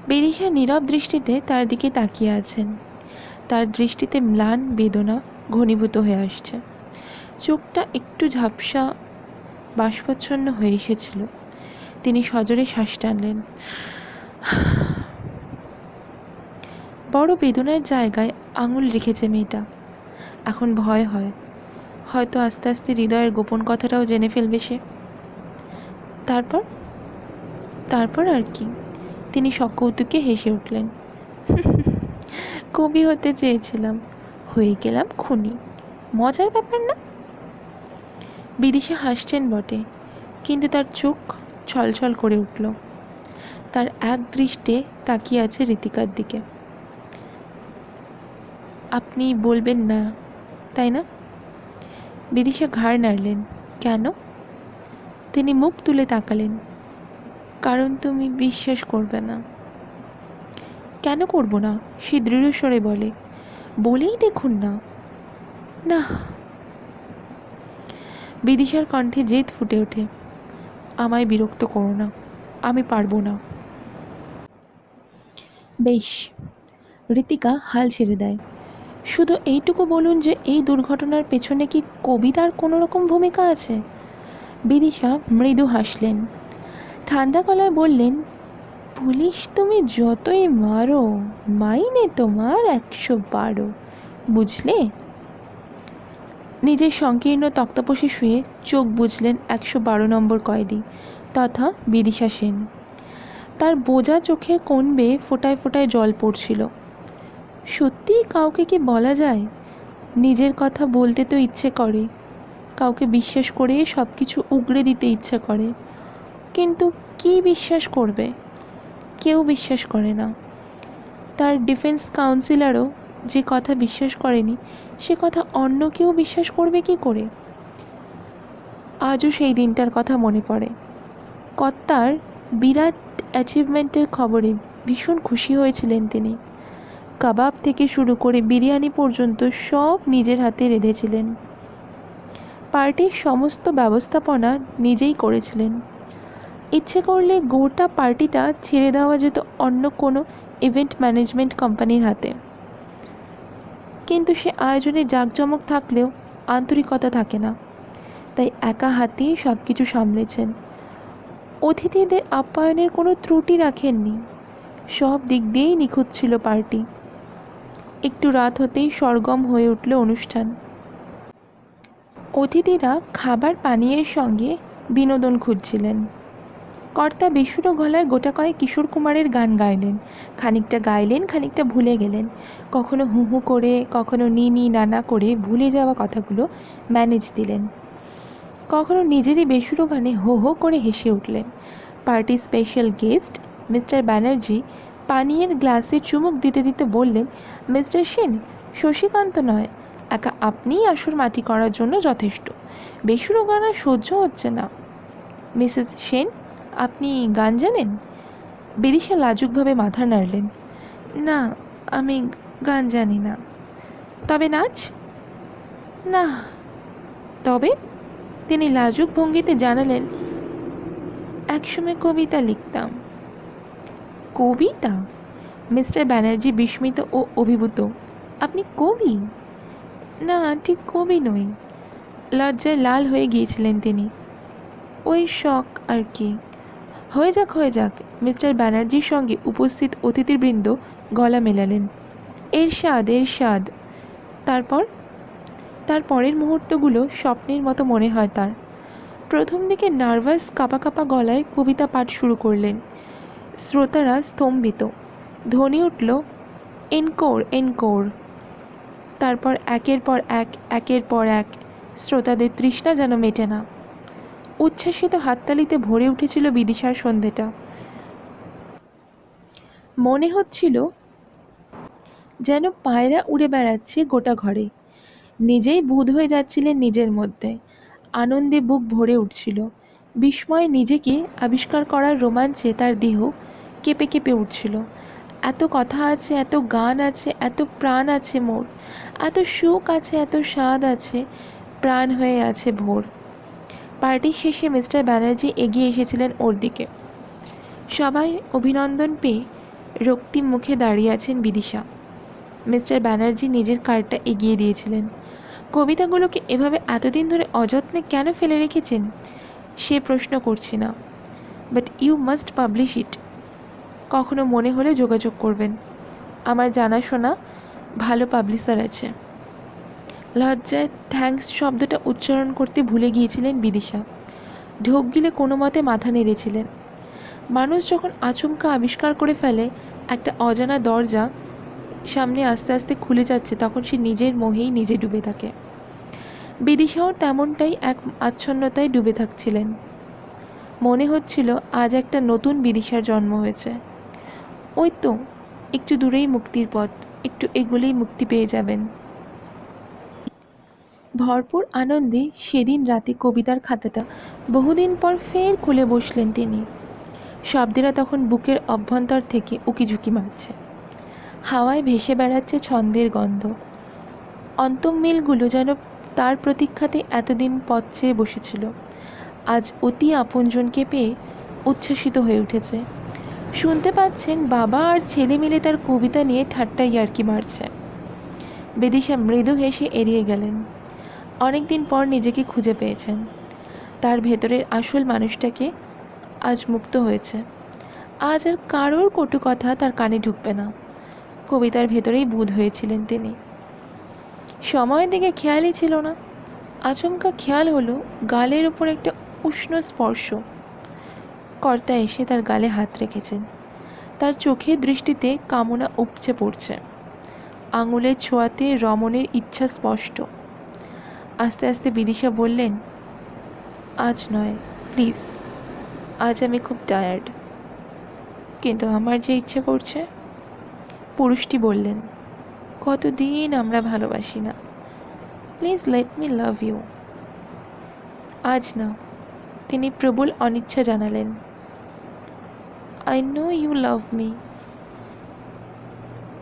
বিদিশা নীরব দৃষ্টিতে তার দিকে তাকিয়ে আছেন। তার দৃষ্টিতে ম্লান বেদনা ঘনীভূত হয়ে আসছে। চোখটা একটু ঝাপসা বাষ্পাচ্ছন্ন হয়ে এসেছিল। তিনি সজোরে শ্বাস টানলেন। বড় বেদনার জায়গায় আঙুল রেখেছে মেয়েটা। এখন ভয় হয়, হয়তো আস্তে আস্তে হৃদয়ের গোপন কথাটাও জেনে ফেলবে সে। তারপর তারপর আর কি? তিনি সকৌতুকে হেসে উঠলেন। কবি হতে চেয়েছিলাম, হয়ে গেলাম খুনি। মজার ব্যাপার না? বিদিশা হাসছেন বটে, কিন্তু তার চোখ ছলছল করে উঠল। তার এক দৃষ্টে তাকিয়ে আছে ঋতিকার দিকে। আপনি বলবেন না, তাই না? বিদিশা ঘাড় নাড়লেন। কেন? তিনি মুখ তুলে তাকালেন। কারণ তুমি বিশ্বাস করবে না। কেন করব না? সে দৃঢ়স্বরে বলে। বলেই দেখুন না। না। বিদিশার কণ্ঠে জেদ ফুটে ওঠে। আমায় বিরক্ত করো না, আমি পারবো না। বেশ। ঋতিকা হাল ছেড়ে দেয়। শুধু এইটুকু বলুন যে এই দুর্ঘটনার পেছনে কি কবিতার কোনো রকম ভূমিকা আছে? বিদিশা মৃদু হাসলেন। ঠান্ডা গলায় বললেন, পুলিশ তুমি যতই মারো, মাইনে তোমার 112, বুঝলে? নিজের সংকীর্ণ তক্তাপোষে শুয়ে চোখ বুঝলেন 112 নম্বর কয়েদি তথা বিদিশা সেন। তার বোঝা চোখের কোণ বেয়ে ফোঁটায় ফোঁটায় জল পড়ছিল। সত্যিই কাউকে কি বলা যায়? নিজের কথা বলতে তো ইচ্ছে করে, কাউকে বিশ্বাস করে সব কিছু উগড়ে দিতে ইচ্ছে করে, কিন্তু কি বিশ্বাস করবে? কেউ বিশ্বাস করে না। তার ডিফেন্স কাউন্সিলরও যে কথা বিশ্বাস করেনি, সে কথা অন্য কেউ বিশ্বাস করবে কি করে? আজও সেই দিনটার কথা মনে পড়ে। কর্তার বিরাট অ্যাচিভমেন্টের খবরে ভীষণ খুশি হয়েছিলেন তিনি। কাবাব থেকে শুরু করে বিরিয়ানি পর্যন্ত সব নিজের হাতে রেঁধেছিলেন। পার্টির সমস্ত ব্যবস্থাপনা নিজেই করেছিলেন। ইচ্ছে করলে গোটা পার্টিটা ছেড়ে দেওয়া যেত অন্য কোনো ইভেন্ট ম্যানেজমেন্ট কোম্পানির হাতে। কিন্তু সে আয়োজনে জাঁকজমক থাকলেও আন্তরিকতা থাকে না, তাই একা হাতেই সব কিছু সামলেছেন। অতিথিদের আপ্যায়নের কোনো ত্রুটি রাখেননি। সব দিক দিয়েই নিখুঁত ছিল পার্টি। একটু রাত হতেই সরগম হয়ে উঠল অনুষ্ঠান। অতিথিরা খাবার পানীয়ের সঙ্গে বিনোদন খুঁজছিলেন। কর্তা বেসুরো গলায় গোটা কয়েক কিশোর কুমারের গান গাইলেন। খানিকটা গাইলেন, খানিকটা ভুলে গেলেন। কখনো হু হু করে, কখনো নি নি নানা করে ভুলে যাওয়া কথাগুলো ম্যানেজ দিলেন। কখনো নিজেরই বেসুরো গানে হো হো করে হেসে উঠলেন। পার্টির স্পেশাল গেস্ট মিস্টার ব্যানার্জি পানীয়ের গ্লাসে চুমুক দিতে দিতে বললেন, মিস্টার সেন, শশীকান্ত নয়, একা আপনিই আসর মাটি করার জন্য যথেষ্ট। বেসুরো গান আর সহ্য হচ্ছে না। মিসেস সেন, আপনি গান জানেন? বিদিশা লাজুকভাবে মাথা নাড়লেন। না, আমি গান জানি না। তবে নাচ? না। তবে? তিনি লাজুক ভঙ্গিতে জানালেন, একসময় কবিতা লিখতাম। কবিতা? মিস্টার ব্যানার্জি বিস্মিত ও অভিভূত। আপনি কবি? না, ঠিক কবি নই। লজ্জায় লাল হয়ে গিয়েছিলেন তিনি। ওই শখ আর কি। হয়ে যাক হয়ে যাক। মিস্টার ব্যানার্জির সঙ্গে উপস্থিত অতিথিবৃন্দ গলা মেলালেন। এরশাদ এরশাদ। তার পরের মুহূর্তগুলো স্বপ্নের মতো মনে হয় তার। প্রথম দিকে নার্ভাস কাঁপা কাঁপা গলায় কবিতা পাঠ শুরু করলেন। শ্রোতারা স্তম্ভিত। ধ্বনি উঠল, এনকোর এনকোর। তারপর একের পর এক শ্রোতাদের তৃষ্ণা যেন মেটে না। উচ্ছ্বাসিত হাততালিতে ভরে উঠেছিল বিদিশার সন্ধেটা। মনে হচ্ছিল যেন পায়রা উড়ে বেড়াচ্ছে গোটা ঘরে। নিজেই বুঁদ হয়ে যাচ্ছিলেন নিজের মধ্যে। আনন্দে বুক ভরে উঠছিল। বিস্ময়ে নিজেকে আবিষ্কার করার রোমাঞ্চে তার দেহ কেঁপে কেঁপে উঠছিল। এত কথা আছে, এত গান আছে, এত প্রাণ আছে মোর, এত সুখ আছে, এত স্বাদ আছে, প্রাণ হয়ে আছে ভোর। পার্টির শেষে মিস্টার ব্যানার্জি এগিয়ে এসেছিলেন ওর দিকে। সবাই অভিনন্দন পেয়ে রক্তিম মুখে দাঁড়িয়ে আছেন বিদিশা। মিস্টার ব্যানার্জি নিজের কার্ডটা এগিয়ে দিয়েছিলেন। কবিতাগুলোকে এভাবে এতদিন ধরে অযত্নে কেন ফেলে রেখেছেন সে প্রশ্ন করছি না, but you must publish it. কখনো মনে হলে যোগাযোগ করবেন, আমার জানাশোনা ভালো পাবলিশার আছে। লজ্জায় থ্যাঙ্কস শব্দটা উচ্চারণ করতে ভুলে গিয়েছিলেন বিদিশা। ঢোক গিলে কোনো মতে মাথা নেড়েছিলেন। মানুষ যখন আচমকা আবিষ্কার করে ফেলে একটা অজানা দরজা সামনে আস্তে আস্তে খুলে যাচ্ছে, তখন সে নিজের মোহেই নিজে ডুবে থাকে। বিদিশাও তেমনটাই এক আচ্ছন্নতায় ডুবে থাকছিলেন। মনে হচ্ছিল আজ একটা নতুন বিদিশার জন্ম হয়েছে। ওই তো একটু দূরেই মুক্তির পথ, একটু এগুলেই মুক্তি পেয়ে যাবেন। ভরপুর আনন্দে সেদিন রাতে কবিতার খাতাটা বহুদিন পর ফের খুলে বসলেন তিনি। শব্দেরা তখন বুকের অভ্যন্তর থেকে উকিঝুঁকি মারছে। হাওয়ায় ভেসে বেড়াচ্ছে ছন্দের গন্ধ। অন্তর্মিলগুলো যেন তার প্রতীক্ষাতে এতদিন পথ চেয়ে বসেছিল, আজ অতি আপনজনকে পেয়ে উচ্ছ্বসিত হয়ে উঠেছে। শুনতে পাচ্ছেন বাবা আর ছেলে মিলে তার কবিতা নিয়ে ঠাট্টা ইয়ার্কি মারছে। বিদিশা মৃদু হেসে এড়িয়ে গেলেন। অনেকদিন পর নিজেকে খুঁজে পেয়েছেন। তার ভেতরের আসল মানুষটাকে আজ মুক্ত হয়েছে। আজ আর কারোর কটু কথা তার কানে ঢুকবে না। কবিতার ভেতরেই বুঁদ হয়েছিলেন তিনি। সময়ের দিকে খেয়ালই ছিল না। আচমকা খেয়াল হলো গালের ওপর একটা উষ্ণ স্পর্শ। কর্তা এসে তার গালে হাত রেখেছেন। তার চোখের দৃষ্টিতে কামনা উপচে পড়ছে। আঙুলের ছোঁয়াতে রমণের ইচ্ছা স্পষ্ট। আস্তে আস্তে বিদিশা বললেন, আজ নয় প্লিজ, আজ আমি খুব টায়ার্ড, কিন্তু আমার যে ইচ্ছে করছে। পুরুষটি বললেন, কতদিন আমরা ভালোবাসি না, please let me love you. আজ না, তিনি প্রবল অনিচ্ছা জানালেন। I know you love me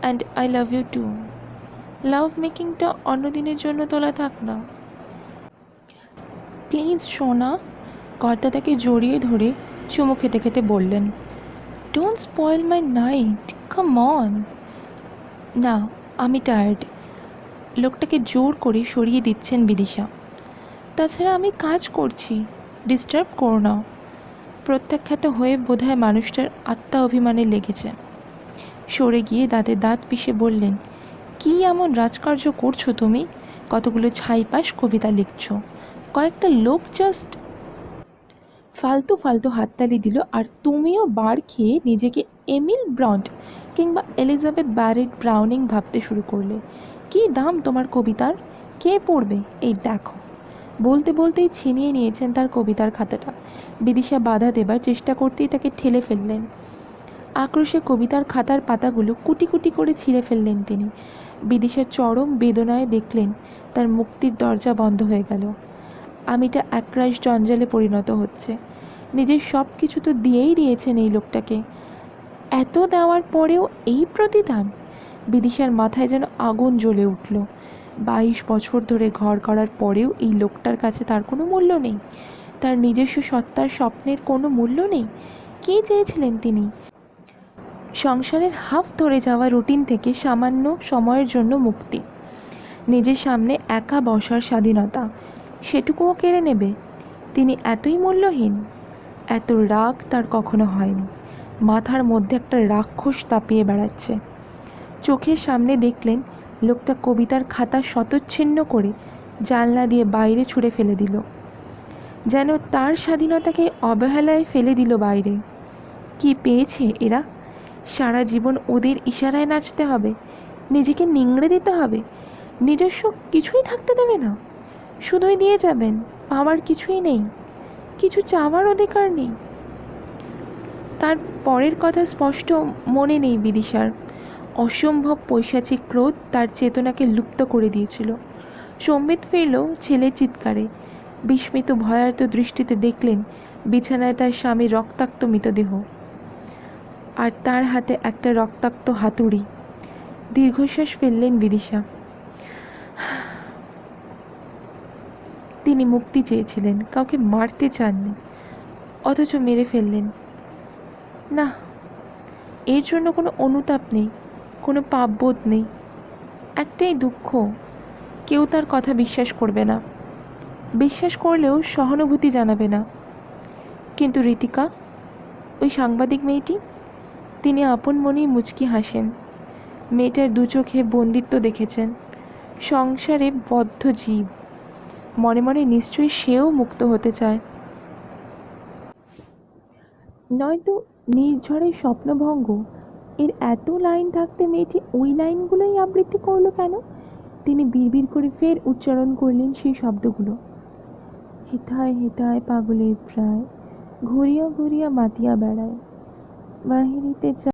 and I love you too. Love মেকিংটা অন্যদিনের জন্য তোলা থাক না, প্লিজ সোনা। কর্তা তাকে জড়িয়ে ধরে চুমু খেতে খেতে বললেন, don't spoil my night, come on. না, আমি টায়ার্ড। লোকটাকে জোর করে সরিয়ে দিচ্ছেন বিদিশা। তাছাড়া আমি কাজ করছি, ডিস্টার্ব করো না। প্রত্যাখ্যাত হয়ে বোধহয় মানুষটার আত্মা অভিমানে লেগেছে। সরে গিয়ে দাঁতে দাঁত পিষে বললেন, কি এমন রাজকার্য করছো তুমি? কতগুলো ছাইপাশ কবিতা লিখছো, কয়েকটা লোক জাস্ট ফালতু ফালতু হাততালি দিল, আর তুমিও বার খেয়ে নিজেকে এমিল ব্রন্ট কিংবা এলিজাবেথ ব্যারেট ব্রাউনিং ভাবতে শুরু করলে। কী দাম তোমার কবিতার? কে পড়বে? এই দেখো। বলতে বলতেই ছিনিয়ে নিয়েছেন তার কবিতার খাতাটা। বিদিশা বাধা দেবার চেষ্টা করতেই তাকে ঠেলে ফেললেন। আক্রোশে কবিতার খাতার পাতাগুলো কুটি কুটি করে ছিঁড়ে ফেললেন তিনি। বিদিশা চরম বেদনায় দেখলেন তার মুক্তির দরজা বন্ধ হয়ে গেল। আমিটা একরাশ জঞ্জালে পরিণত হচ্ছে। নিজের সব কিছু তো দিয়েই দিয়েছেন এই লোকটাকে, এত দেওয়ার পরেও এই প্রতিদান! বিদিশার মাথায় যেন আগুন জ্বলে উঠল। 22 বছর ধরে ঘর করার পরেও এই লোকটার কাছে তার কোনো মূল্য নেই, তার নিজস্ব সত্তার স্বপ্নের কোনো মূল্য নেই। কী চেয়েছিলেন তিনি? সংসারের হাফ ধরে যাওয়া রুটিন থেকে সামান্য সময়ের জন্য মুক্তি, নিজের সামনে একা বসার স্বাধীনতা, সেটুকুও কেড়ে নেবে? তিনি এতই মূল্যহীন? এত রাগ তার কখনো হয়নি। মাথার মধ্যে একটা রাক্ষস তাপিয়ে বেড়াচ্ছে। চোখের সামনে দেখলেন লোকটা কবিতার খাতা শতচ্ছিন্ন করে জানলা দিয়ে বাইরে ছুঁড়ে ফেলে দিল, যেন তার স্বাধীনতাকে অবহেলায় ফেলে দিল বাইরে। কি পেয়েছে এরা? সারা জীবন ওদের ইশারায় নাচতে হবে, নিজেকে নিংড়ে দিতে হবে, নিজস্ব কিছুই থাকতে দেবে না, শুধুই দিয়ে যাবেন। পাওয়ার কিছুই নেই, কিছু চাওয়ার অধিকার নেই। তার পরের কথা স্পষ্ট মনে নেই বিদিশার। অসম্ভব পৈশাচিক ক্রোধ তার চেতনাকে লুপ্ত করে দিয়েছিল। সম্বিত ফিরল ছেলের চিৎকারে। বিস্মিত ভয়ার্ত দৃষ্টিতে দেখলেন বিছানায় তার স্বামীর রক্তাক্ত মৃতদেহ, আর তার হাতে একটা রক্তাক্ত হাতুড়ি। দীর্ঘশ্বাস ফেললেন বিদিশা। তিনি মুক্তি চেয়েছিলেন, কাউকে মারতে চাননি, অথচ মেরে ফেললেন। না, এর জন্য কোনো অনুতাপ নেই, কোনো পাপবোধ নেই, একটাই দুঃখ, কেউ তার কথা বিশ্বাস করবে না, বিশ্বাস করলেও সহানুভূতি জানাবে না। কিন্তু ঋতিকা, ওই সাংবাদিক মেয়েটি, তিনি আপন মনেই মুচকি হাসেন। মেয়েটার দু চোখে বন্দিত্ব দেখেছেন, সংসারে বদ্ধ জীব, মনে মনে নিশ্চয়ই সেও মুক্ত হতে চায়। নয়তো নির্ঝরের স্বপ্নভঙ্গ, এর এত লাইন থাকতে মেয়েটি ওই লাইনগুলোই আবৃত্তি করলো কেন? তিনি বিড়বিড় করে ফের উচ্চারণ করলেন সেই শব্দগুলো। হেথায় হেথায় পাগলের প্রায়, ঘুরিয়া ঘুরিয়া মাতিয়া বেড়ায়, বাহিরিতে